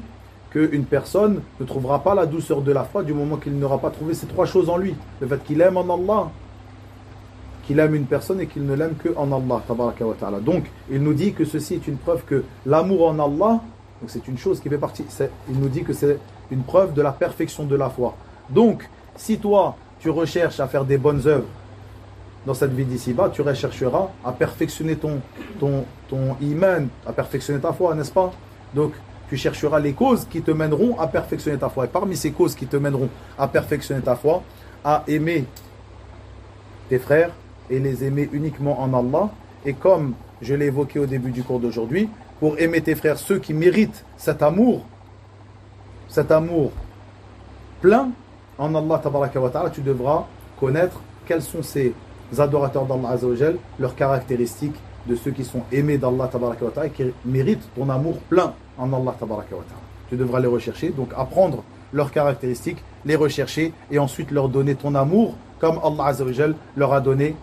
qu'une personne ne trouvera pas la douceur de la foi du moment qu'il n'aura pas trouvé ces 3 choses en lui. Le fait qu'il aime en Allah, qu'il aime une personne et qu'il ne l'aime que en Allah, tabaraka wa ta'ala. Donc, il nous dit que ceci est une preuve que l'amour en Allah, donc c'est une chose qui fait partie, il nous dit que c'est une preuve de la perfection de la foi. Donc, si toi, tu recherches à faire des bonnes œuvres dans cette vie d'ici-bas, tu rechercheras à perfectionner ton iman, à perfectionner ta foi, n'est-ce pas? Donc, tu chercheras les causes qui te mèneront à perfectionner ta foi. Et parmi ces causes qui te mèneront à perfectionner ta foi, à aimer tes frères et les aimer uniquement en Allah. Et comme je l'ai évoqué au début du cours d'aujourd'hui, pour aimer tes frères, ceux qui méritent cet amour plein en Allah tabaraka wa ta'ala, tu devras connaître quels sont ces adorateurs d'Allah Azza wa Jal, leurs caractéristiques de ceux qui sont aimés d'Allah tabaraka wa ta'ala, qui méritent ton amour plein en Allah tabaraka wa ta'ala. Tu devras les rechercher, donc apprendre leurs caractéristiques, les rechercher et ensuite leur donner ton amour comme Allah Azza wa Jal leur a donné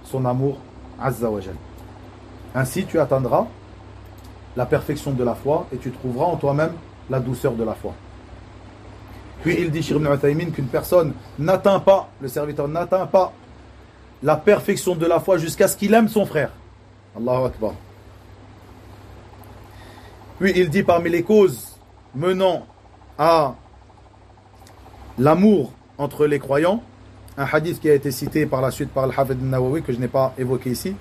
son amour Azza wa Jal. Ainsi tu atteindras la perfection de la foi et tu trouveras en toi-même la douceur de la foi. Puis il dit, Cheikh Ibn Uthaymin, qu'une personne n'atteint pas, le serviteur n'atteint pas la perfection de la foi jusqu'à ce qu'il aime son frère. Allahu Akbar. Puis il dit, parmi les causes menant à l'amour entre les croyants, un hadith qui a été cité par la suite par Al-Hafid al-Nawawi, que je n'ai pas évoqué ici,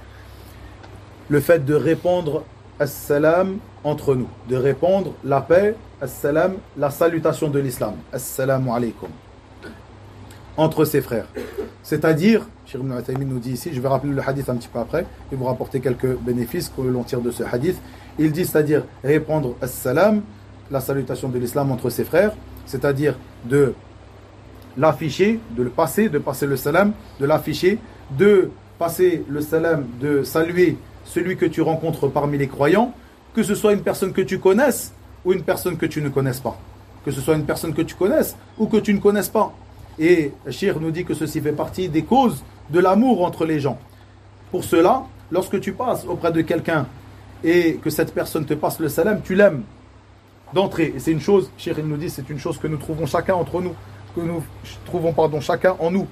le fait de répandre as-salam entre nous, de répandre la paix, as-salam, la salutation de l'islam, assalamu alaykum, entre ses frères. C'est-à-dire, Cheikh Ibn Uthaymin nous dit ici, je vais rappeler le hadith un petit peu après, et vous rapporter quelques bénéfices que l'on tire de ce hadith. Il dit, c'est-à-dire répandre as-salam, la salutation de l'islam entre ses frères, c'est-à-dire de l'afficher, de le passer, de passer le salam, de l'afficher, de passer le salam, de saluer celui que tu rencontres parmi les croyants, que ce soit une personne que tu connaisses ou une personne que tu ne connaisses pas. Que ce soit une personne que tu connaisses ou que tu ne connaisses pas. Et Cheikh nous dit que ceci fait partie des causes de l'amour entre les gens. Pour cela, lorsque tu passes auprès de quelqu'un et que cette personne te passe le salam, tu l'aimes d'entrée. Et c'est une chose, Cheikh nous dit, c'est une chose que nous trouvons chacun entre nous, que nous trouvons chacun en nous.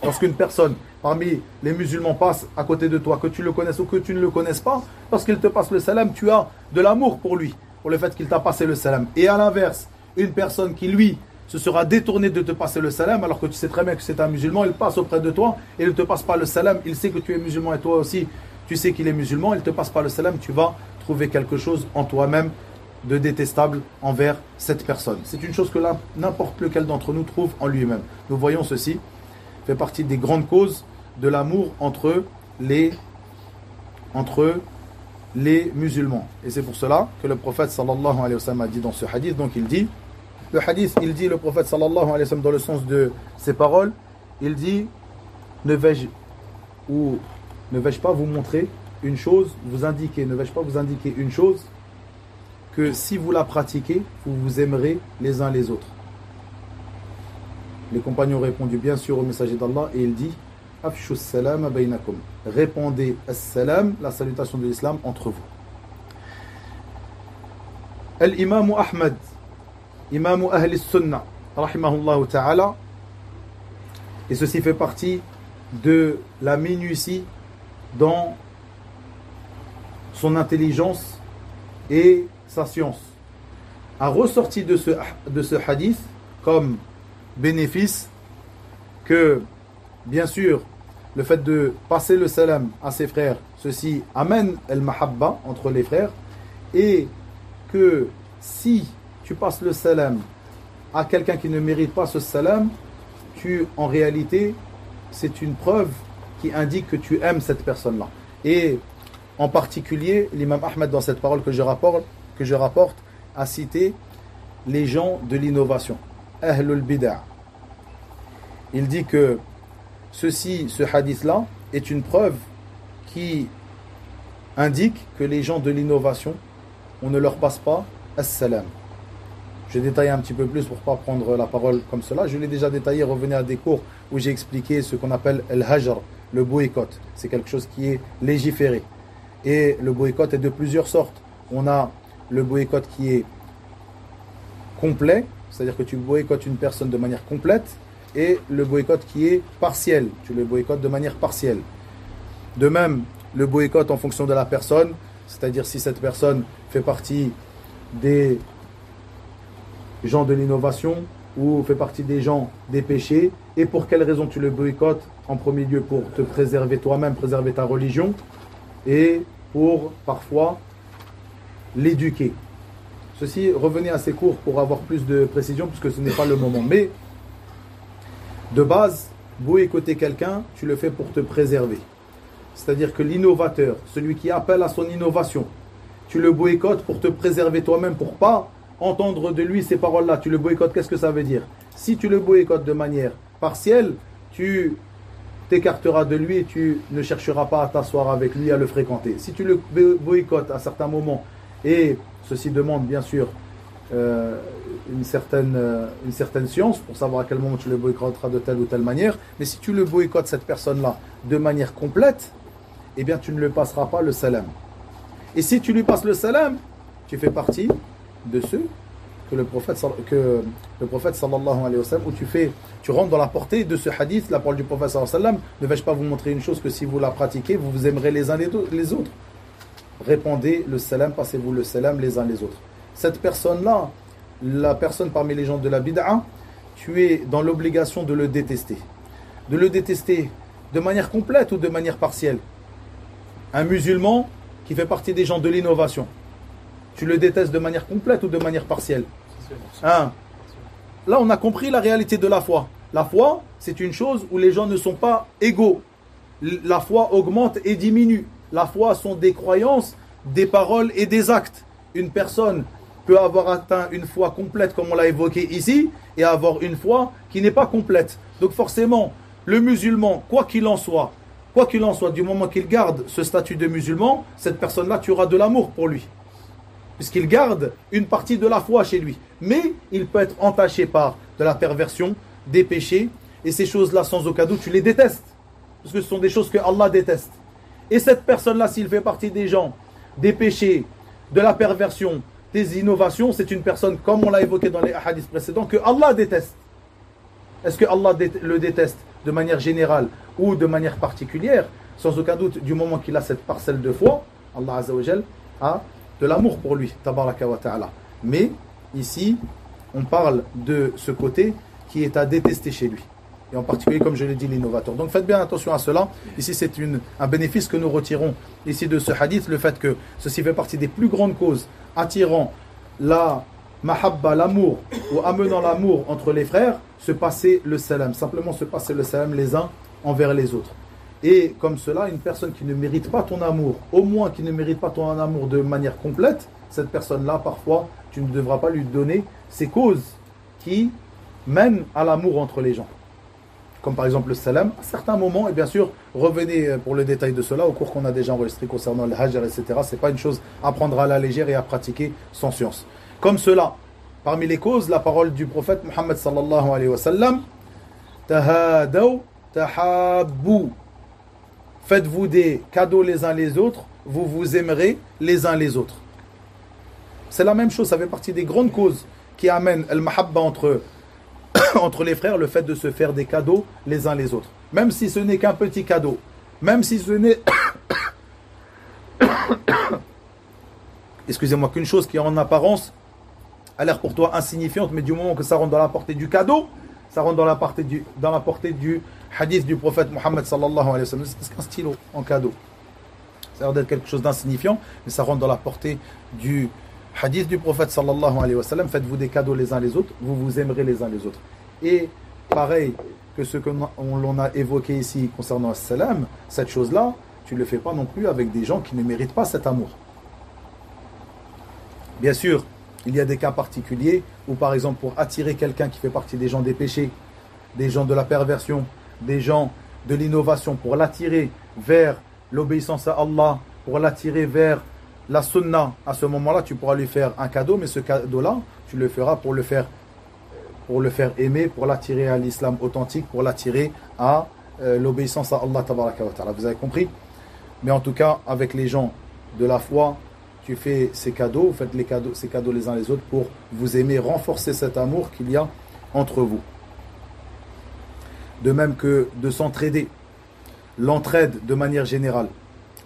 Lorsqu'une personne parmi les musulmans passe à côté de toi, que tu le connaisses ou que tu ne le connaisses pas, lorsqu'il te passe le salam, tu as de l'amour pour lui, pour le fait qu'il t'a passé le salam. Et à l'inverse, une personne qui lui se sera détournée de te passer le salam, alors que tu sais très bien que c'est un musulman, il passe auprès de toi et il ne te passe pas le salam, il sait que tu es musulman et toi aussi tu sais qu'il est musulman, il ne te passe pas le salam, tu vas trouver quelque chose en toi-même de détestable envers cette personne. C'est une chose que n'importe lequel d'entre nous trouve en lui-même. Nous voyons ceci fait partie des grandes causes de l'amour entre les musulmans. Et c'est pour cela que le prophète sallallahu alayhi wa sallam a dit dans ce hadith, donc il dit, le prophète sallallahu alayhi wa sallam dans le sens de ses paroles, il dit, ne vais-je pas vous montrer une chose, ne vais-je pas vous indiquer une chose que si vous la pratiquez, vous vous aimerez les uns les autres. Les compagnons ont répondu bien sûr au messager d'Allah et il dit Afshu salam baynakum. Répandez as-salam, la salutation de l'islam entre vous. Al-Imam Ahmad, Imam Ahl al-Sunnah, rahimahullah ta'ala, et ceci fait partie de la minutie dans son intelligence et sa science, a ressorti de ce hadith comme bénéfice que, bien sûr, le fait de passer le salam à ses frères, ceci amène el-mahabba entre les frères, et que si tu passes le salam à quelqu'un qui ne mérite pas ce salam, en réalité, c'est une preuve qui indique que tu aimes cette personne-là. Et en particulier, l'imam Ahmed, dans cette parole que je rapporte, a cité les gens de l'innovation, Ahlul Bid'a. Il dit que ce hadith-là est une preuve qui indique que les gens de l'innovation, on ne leur passe pas as-salam. Je vais détailler un petit peu plus pour ne pas prendre la parole comme cela. Je l'ai déjà détaillé, revenez à des cours où j'ai expliqué ce qu'on appelle el-hajr, le boycott. C'est quelque chose qui est légiféré. Et le boycott est de plusieurs sortes. On a le boycott qui est complet, c'est-à-dire que tu boycottes une personne de manière complète, et le boycott qui est partiel. Tu le boycottes de manière partielle. De même, le boycott en fonction de la personne, c'est-à-dire si cette personne fait partie des gens de l'innovation ou fait partie des gens des péchés, et pour quelle raison tu le boycottes? En premier lieu pour te préserver toi-même, préserver ta religion, et pour parfois l'éduquer. Ceci, revenez à ces cours pour avoir plus de précision, puisque ce n'est pas le moment. Mais de base, boycotter quelqu'un, tu le fais pour te préserver. C'est-à-dire que l'innovateur, celui qui appelle à son innovation, tu le boycottes pour te préserver toi-même, pour pas entendre de lui ces paroles-là. Tu le boycottes, qu'est-ce que ça veut dire? Si tu le boycottes de manière partielle, tu t'écarteras de lui et tu ne chercheras pas à t'asseoir avec lui, à le fréquenter. Si tu le boycottes à certains moments, et ceci demande bien sûr une certaine science pour savoir à quel moment tu le boycotteras de telle ou telle manière, mais si tu le boycottes, cette personne-là, de manière complète, eh bien tu ne lui passeras pas le salam. Et si tu lui passes le salam, tu fais partie de ceux que le prophète sallallahu alayhi wa sallam, où tu rentres dans la portée de ce hadith, la parole du prophète sallallahu alayhi wa sallam. Ne vais-je pas vous montrer une chose, que si vous la pratiquez, vous vous aimerez les uns les autres? Répandez le salam, passez-vous le salam les uns les autres. Cette personne-là, la personne parmi les gens de la bid'a, tu es dans l'obligation de le détester. De le détester de manière complète ou de manière partielle. Un musulman qui fait partie des gens de l'innovation, tu le détestes de manière complète ou de manière partielle? Hein? Là, on a compris la réalité de la foi. La foi, c'est une chose où les gens ne sont pas égaux. La foi augmente et diminue. La foi sont des croyances, des paroles et des actes. Une personne peut avoir atteint une foi complète, comme on l'a évoqué ici, et avoir une foi qui n'est pas complète. Donc forcément, le musulman, quoi qu'il en soit, du moment qu'il garde ce statut de musulman, cette personne-là, tu auras de l'amour pour lui. Puisqu'il garde une partie de la foi chez lui. Mais il peut être entaché par de la perversion, des péchés, et ces choses-là, sans aucun doute, tu les détestes. Parce que ce sont des choses que Allah déteste. Et cette personne-là, s'il fait partie des gens, des péchés, de la perversion, des innovations, c'est une personne, comme on l'a évoqué dans les hadiths précédents, que Allah déteste. Est-ce que Allah le déteste de manière générale ou de manière particulière? Sans aucun doute, du moment qu'il a cette parcelle de foi, Allah Azza wa Jal a de l'amour pour lui, tabaraka wa ta'ala. Mais ici, on parle de ce côté qui est à détester chez lui. Et en particulier, comme je l'ai dit, l'innovateur. Donc faites bien attention à cela. Ici, c'est un bénéfice que nous retirons ici de ce hadith, le fait que ceci fait partie des plus grandes causes attirant la mahabba, l'amour, ou amenant l'amour entre les frères, se passer le salam. Simplement se passer le salam les uns envers les autres. Et comme cela, une personne qui ne mérite pas ton amour, au moins qui ne mérite pas ton amour de manière complète, cette personne-là, parfois, tu ne devras pas lui donner ces causes qui mènent à l'amour entre les gens. Comme par exemple le salam, à certains moments, et bien sûr, revenez pour le détail de cela au cours qu'on a déjà enregistré concernant le hajr, etc. Ce n'est pas une chose à prendre à la légère et à pratiquer sans science. Comme cela, parmi les causes, la parole du prophète Muhammad sallallahu alayhi wa sallam, tahadaw tahabbu. Faites-vous des cadeaux les uns les autres, vous vous aimerez les uns les autres. C'est la même chose, ça fait partie des grandes causes qui amènent al-mahabba entre les frères, le fait de se faire des cadeaux les uns les autres. Même si ce n'est qu'un petit cadeau, même si ce n'est excusez-moi, qu'une chose qui en apparence a l'air pour toi insignifiante, mais du moment que ça rentre dans la portée du cadeau, ça rentre dans la portée du hadith du prophète Muhammad sallallahu alayhi wa sallam. C'est qu'un stylo en cadeau. Ça a l'air d'être quelque chose d'insignifiant, mais ça rentre dans la portée du Hadith du prophète sallallahu alayhi wa sallam, faites-vous des cadeaux les uns les autres, vous vous aimerez les uns les autres. Et pareil que ce que l'on a évoqué ici concernant as-salam, cette chose-là, tu ne le fais pas non plus avec des gens qui ne méritent pas cet amour. Bien sûr, il y a des cas particuliers où par exemple pour attirer quelqu'un qui fait partie des gens des péchés, des gens de la perversion, des gens de l'innovation, pour l'attirer vers l'obéissance à Allah, pour l'attirer vers la sunna, à ce moment-là tu pourras lui faire un cadeau, mais ce cadeau-là, tu le feras pour le faire aimer, pour l'attirer à l'islam authentique, pour l'attirer à l'obéissance à Allah tabaraka wa ta'ala. Vous avez compris? Mais en tout cas, avec les gens de la foi, tu fais ces cadeaux, vous faites ces cadeaux les uns les autres pour vous aimer, renforcer cet amour qu'il y a entre vous. De même que de s'entraider, l'entraide de manière générale.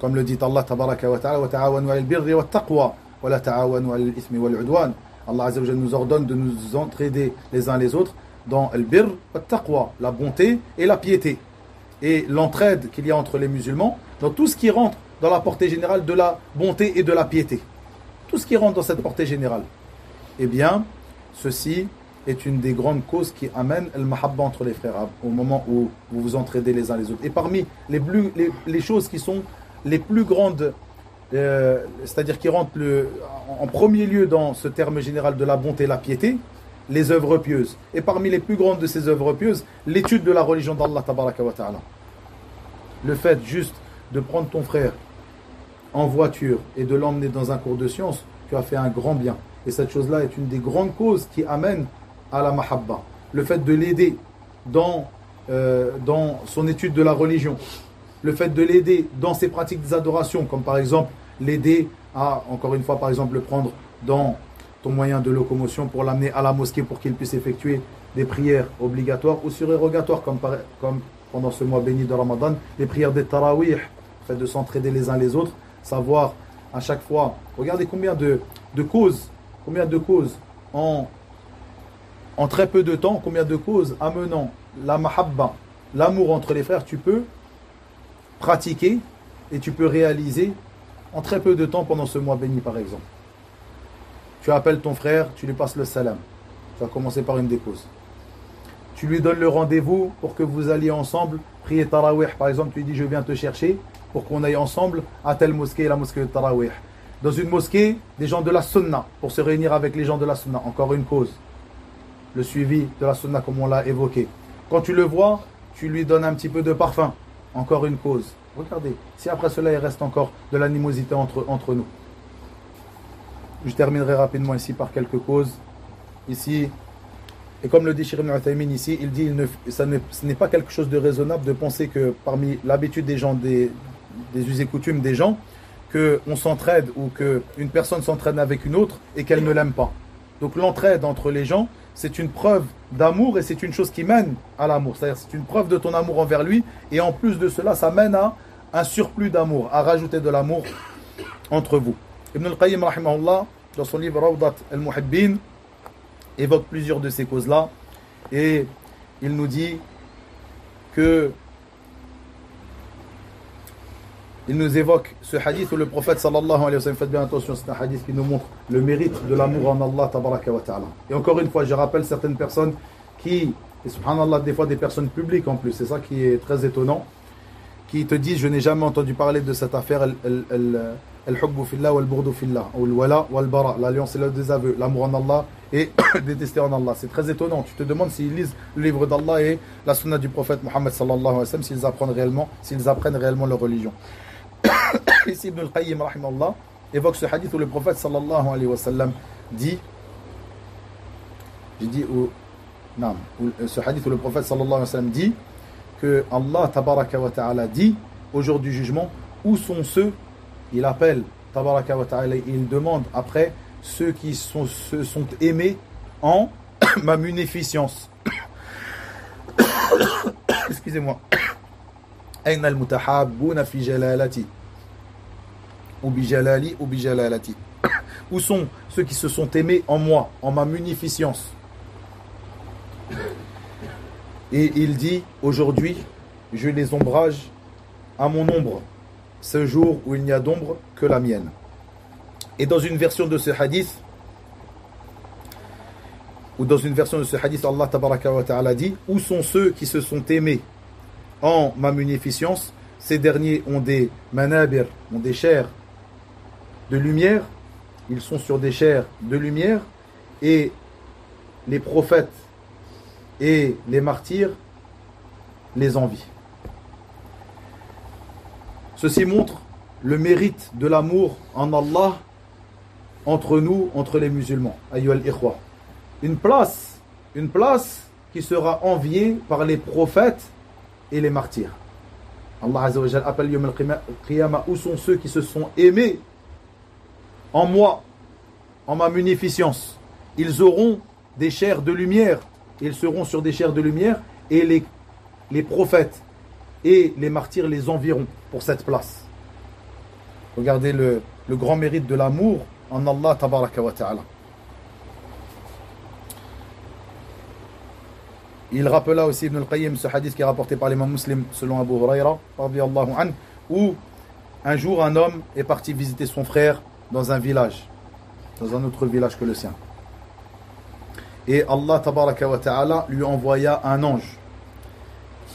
Comme le dit Allah tabaraka wa ta'ala, wa ta'awanu 'alal birri wat taqwa wa la ta'awanu 'alal ithmi wal 'udwan. Allah azza wa jalla nous ordonne de nous entraider les uns les autres dans al birr wat taqwa, la bonté et la piété. Et l'entraide qu'il y a entre les musulmans, dans tout ce qui rentre dans la portée générale de la bonté et de la piété. Tout ce qui rentre dans cette portée générale. Eh bien, ceci est une des grandes causes qui amène le mahabba entre les frères, au moment où vous vous entraidez les uns les autres. Et parmi les choses qui sont les plus grandes, c'est-à-dire qui rentrent en premier lieu dans ce terme général de la bonté et la piété, les œuvres pieuses. Et parmi les plus grandes de ces œuvres pieuses, l'étude de la religion d'Allah tabaraka wa ta'ala. Le fait juste de prendre ton frère en voiture et de l'emmener dans un cours de sciences, tu as fait un grand bien. Et cette chose-là est une des grandes causes qui amène à la mahabba. Le fait de l'aider dans son étude de la religion, le fait de l'aider dans ses pratiques des adorations, comme par exemple l'aider à, encore une fois par exemple, le prendre dans ton moyen de locomotion pour l'amener à la mosquée pour qu'il puisse effectuer des prières obligatoires ou surérogatoires, comme pendant ce mois béni de Ramadan, les prières des tarawih, le fait de s'entraider les uns les autres, savoir à chaque fois, regardez combien de causes en très peu de temps, combien de causes amenant la mahabba, l'amour entre les frères, tu peux pratiquer et tu peux réaliser en très peu de temps pendant ce mois béni par exemple. Tu appelles ton frère, tu lui passes le salam. Tu vas commencer par une des causes. Tu lui donnes le rendez-vous pour que vous alliez ensemble prier Tarawih. Par exemple, tu lui dis je viens te chercher pour qu'on aille ensemble à telle mosquée, la mosquée de Tarawih. Dans une mosquée, des gens de la sunna, pour se réunir avec les gens de la sunna. Encore une cause. Le suivi de la sunna comme on l'a évoqué. Quand tu le vois, tu lui donnes un petit peu de parfum. Encore une cause. Regardez, si après cela il reste encore de l'animosité entre nous. Je terminerai rapidement ici par quelques causes. Ici, et comme le dit Cheikh Ibn Uthaymin ici, il dit ce n'est pas quelque chose de raisonnable de penser que parmi l'habitude des gens, des us et coutumes des gens, qu'on s'entraide ou qu'une personne s'entraîne avec une autre et qu'elle ne l'aime pas. Donc l'entraide entre les gens, c'est une preuve d'amour et c'est une chose qui mène à l'amour. C'est-à-dire c'est une preuve de ton amour envers lui et en plus de cela, ça mène à un surplus d'amour, à rajouter de l'amour entre vous. Ibn al-Qayyim, rahimahullah, dans son livre Rawdat al-Muhibbin, évoque plusieurs de ces causes-là et il nous dit que il nous évoque ce hadith où le prophète sallallahu alayhi wa sallam, faites bien attention, c'est un hadith qui nous montre le mérite de l'amour en Allah tabaraka wa ta'ala. Et encore une fois, je rappelle certaines personnes qui, et subhanallah, des fois des personnes publiques en plus, c'est ça qui est très étonnant, qui te disent je n'ai jamais entendu parler de cette affaire al-hubbu fillah wal-burdu fillah, ou al-wala wal-bara, l'alliance et le désaveu, l'amour en Allah et détester en Allah. C'est très étonnant. Tu te demandes s'ils lisent le livre d'Allah et la sunna du prophète Mohammed sallallahu alayhi wa sallam, s'ils apprennent réellement leur religion. Ici Ibn al-Qayyim rahimahullah évoque ce hadith où le prophète sallallahu alayhi wa sallam dit, ce hadith où le prophète sallallahu alayhi wa sallam dit que Allah tabaraka wa ta'ala dit au jour du jugement, où sont ceux, il appelle tabaraka wa ta'ala et il demande après ceux qui se sont aimés en ma munificence. Excusez-moi. Aina al-mutahabbuna fi jalalati ou bi jalali ou bi jalalati. Où sont ceux qui se sont aimés en moi, en ma munificence? Et il dit, aujourd'hui, je les ombrage à mon ombre, ce jour où il n'y a d'ombre que la mienne. Et dans une version de ce hadith, Allah tabaraka wa ta'ala dit: où sont ceux qui se sont aimés en ma munificence? Ces derniers ont des manabir, ont des chairs de lumière, ils sont sur des chairs de lumière, et les prophètes et les martyrs les envient. Ceci montre le mérite de l'amour en Allah entre nous, entre les musulmans. Ayyuhal ikhwa. Une place qui sera enviée par les prophètes et les martyrs. Allah Azza wa Jal appelle Yawm al-Qiyamah: où sont ceux qui se sont aimés en moi, en ma munificence? Ils auront des chairs de lumière, ils seront sur des chairs de lumière, et les prophètes et les martyrs les envieront pour cette place. Regardez le grand mérite de l'amour en Allah tabaraka wa ta'ala. Il rappela aussi Ibn al-Qayyim ce hadith qui est rapporté par l'imam Muslim selon Abu Huraira radiyallahu anhu, où un jour un homme est parti visiter son frère dans un village, dans un autre village que le sien. Et Allah tabaraka wa ta'ala lui envoya un ange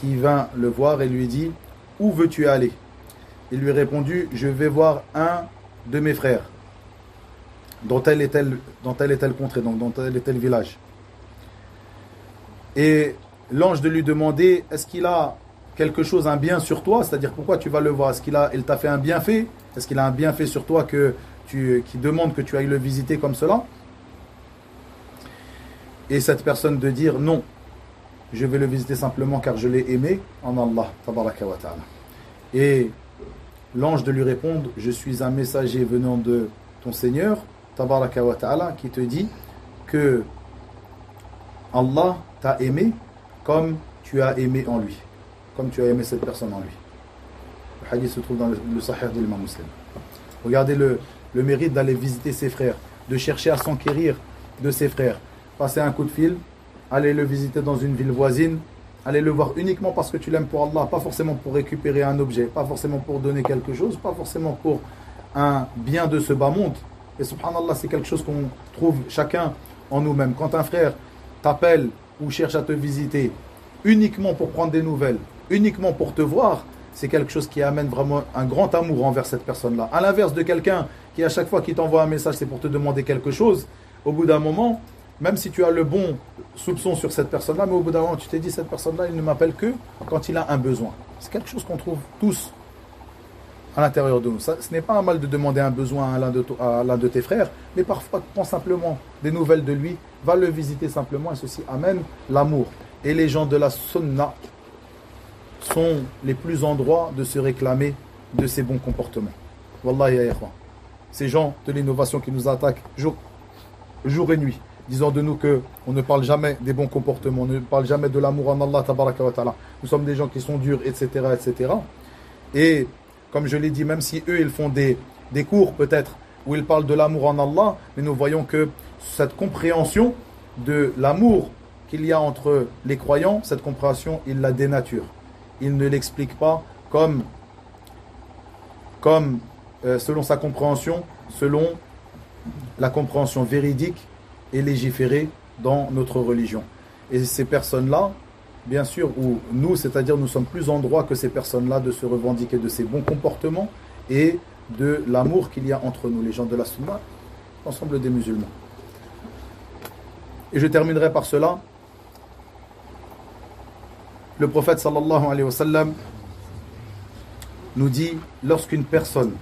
qui vint le voir et lui dit: où veux-tu aller? Il lui répondit: je vais voir un de mes frères dans tel et tel contrée, donc dans tel et tel village. Et l'ange de lui demander: est-ce qu'il a quelque chose, un bien sur toi? C'est-à-dire, pourquoi tu vas le voir? Est-ce il t'a fait un bienfait? Est-ce qu'il a un bienfait sur toi qui demande que tu ailles le visiter comme cela? Et cette personne de dire: non, je vais le visiter simplement car je l'ai aimé en Allah tabaraka wa ta'ala. Et l'ange de lui répondre: je suis un messager venant de ton Seigneur tabaraka wa ta'ala qui te dit que Allah t'a aimé comme tu as aimé en lui, comme tu as aimé cette personne en lui. Le hadith se trouve dans le Sahih de l'imam Muslim. Regardez le mérite d'aller visiter ses frères, de chercher à s'enquérir de ses frères. Passer un coup de fil, aller le visiter dans une ville voisine, aller le voir uniquement parce que tu l'aimes pour Allah, pas forcément pour récupérer un objet, pas forcément pour donner quelque chose, pas forcément pour un bien de ce bas monde. Et subhanallah, c'est quelque chose qu'on trouve chacun en nous-mêmes. Quand un frère t'appelle ou cherche à te visiter uniquement pour prendre des nouvelles, uniquement pour te voir, c'est quelque chose qui amène vraiment un grand amour envers cette personne-là. À l'inverse de quelqu'un qui, à chaque fois qu'il t'envoie un message, c'est pour te demander quelque chose, au bout d'un moment, même si tu as le bon soupçon sur cette personne-là, mais au bout d'un moment, tu t'es dit: cette personne-là, il ne m'appelle que quand il a un besoin. C'est quelque chose qu'on trouve tous à l'intérieur de nous. Ce n'est pas un mal de demander un besoin à l'un de tes frères, mais parfois, prends simplement des nouvelles de lui, va le visiter simplement, et ceci amène l'amour. Et les gens de la sunna sont les plus en droit de se réclamer de ces bons comportements. Wallahi ya ikhwan. Ces gens de l'innovation qui nous attaquent jour et nuit, disant de nous qu'on ne parle jamais des bons comportements, on ne parle jamais de l'amour en Allah tabaraka wa ta'ala. Nous sommes des gens qui sont durs, etc., etc. Et comme je l'ai dit, même si eux ils font des cours peut-être où ils parlent de l'amour en Allah, mais nous voyons que cette compréhension de l'amour qu'il y a entre les croyants, cette compréhension, il la dénature. Il ne l'explique pas comme selon sa compréhension, selon la compréhension véridique et légiférée dans notre religion. Et ces personnes-là, bien sûr, ou nous, c'est-à-dire nous sommes plus en droit que ces personnes-là de se revendiquer de ces bons comportements et de l'amour qu'il y a entre nous, les gens de la sunna, l'ensemble des musulmans. Et je terminerai par cela. Le prophète sallallahu alayhi wa sallam nous dit: lorsqu'une personne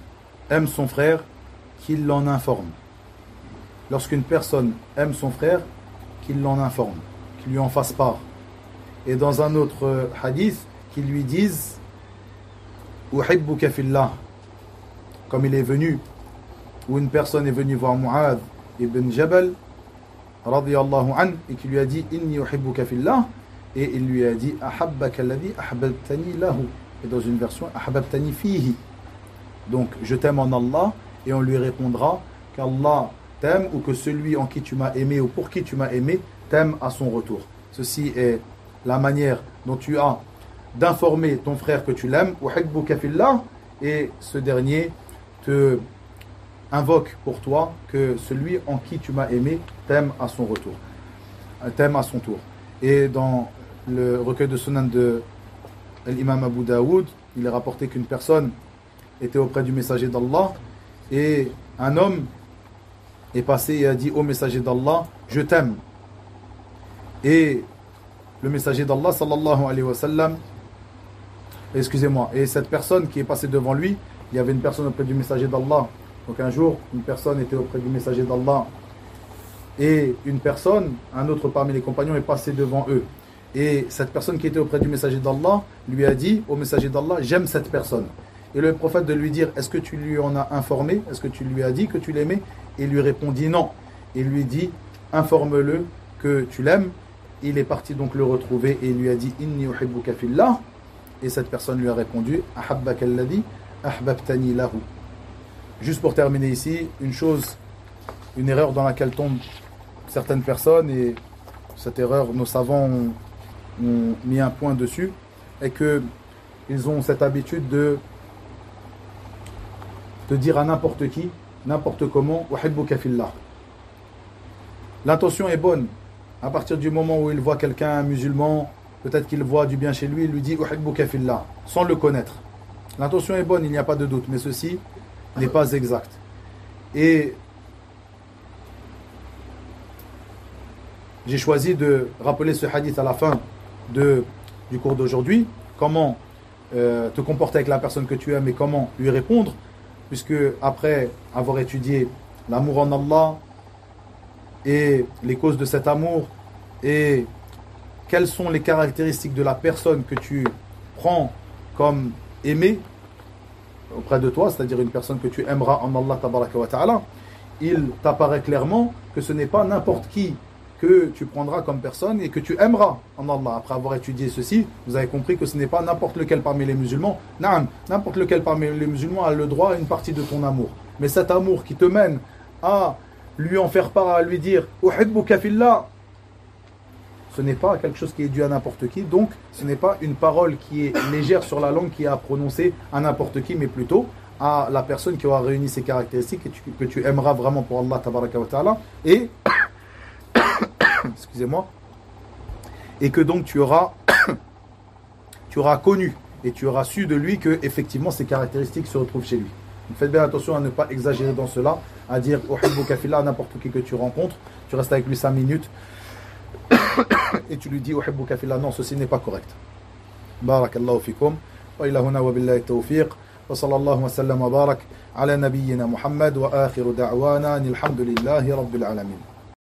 aime son frère, qu'il l'en informe. Lorsqu'une personne aime son frère, qu'il l'en informe, qu'il lui en fasse part. Et dans un autre hadith, qu'il lui dise: uhibbuka fillah, comme il est venu, où une personne est venue voir Mu'adh ibn Jabal radiyallahu anhu, et qui lui a dit: inni uhibbuka fillah, et il lui a dit: ahabbaka alladhi ahbabtani lahu, et dans une version ahbabtani fihi, donc je t'aime en Allah, et on lui répondra qu'Allah t'aime, ou que celui en qui tu m'as aimé ou pour qui tu m'as aimé t'aime à son retour. Ceci est la manière dont tu as d'informer ton frère que tu l'aimes, uhibbuka fillah, et ce dernier te invoque pour toi que celui en qui tu m'as aimé t'aime à son retour, t'aime à son tour. Et dans le recueil de Sunan de l'imam Abu Daoud, il est rapporté qu'une personne était auprès du messager d'Allah et un homme est passé et a dit au messager d'Allah, je t'aime. Et le messager d'Allah sallallahu alayhi wa sallam, excusez-moi, et cette personne qui est passée devant lui, il y avait une personne auprès du messager d'Allah. Donc un jour, une personne était auprès du messager d'Allah et une personne, un autre parmi les compagnons est passé devant eux. Et cette personne qui était auprès du messager d'Allah lui a dit au messager d'Allah, j'aime cette personne. Et le prophète de lui dire, est-ce que tu lui en as informé? Est-ce que tu lui as dit que tu l'aimais? Et il lui répondit non. Et lui dit, informe-le que tu l'aimes. Il est parti donc le retrouver et il lui a dit, inni uhibbuka fillah. Et cette personne lui a répondu, ahabbaka alladhi ahbabtani lahu. Juste pour terminer ici, une erreur dans laquelle tombent certaines personnes, et cette erreur, nos savants ont mis un point dessus, est qu'ils ont cette habitude de dire à n'importe qui, n'importe comment, uhibbuka fillah. L'intention est bonne. À partir du moment où il voit quelqu'un musulman, peut-être qu'il voit du bien chez lui, il lui dit uhibbuka fillah, sans le connaître. L'intention est bonne, il n'y a pas de doute, mais ceci n'est pas exact. Et j'ai choisi de rappeler ce hadith à la fin du cours d'aujourd'hui, comment te comporter avec la personne que tu aimes et comment lui répondre, puisque après avoir étudié l'amour en Allah et les causes de cet amour et quelles sont les caractéristiques de la personne que tu prends comme aimée auprès de toi, c'est-à-dire une personne que tu aimeras en Allah tabaraka wa ta'ala, il t'apparaît clairement que ce n'est pas n'importe qui que tu prendras comme personne et que tu aimeras en Allah. Après avoir étudié ceci, vous avez compris que ce n'est pas n'importe lequel parmi les musulmans. N'importe lequel parmi les musulmans a le droit à une partie de ton amour. Mais cet amour qui te mène à lui en faire part, à lui dire « Uhibbuka fillah », ce n'est pas quelque chose qui est dû à n'importe qui. Donc, ce n'est pas une parole qui est légère sur la langue qui est à prononcer à n'importe qui, mais plutôt à la personne qui aura réuni ces caractéristiques et que tu aimeras vraiment pour Allah tabaraka wa ta'ala. Et excusez-moi, et que donc tu auras connu et tu auras su de lui que effectivement ces caractéristiques se retrouvent chez lui. Donc faites bien attention à ne pas exagérer dans cela, à dire uhibbuka fillah à n'importe qui que tu rencontres, tu restes avec lui 5 minutes et tu lui dis uhibbuka fillah, non, ceci n'est pas correct. Barakallahu fikum wa ila huna wa billahi tawfiq wa sallallahu wa sallam wa barak ala nabiyyina Muhammad wa akhiru da'wana alhamdulillahi rabbil alamin.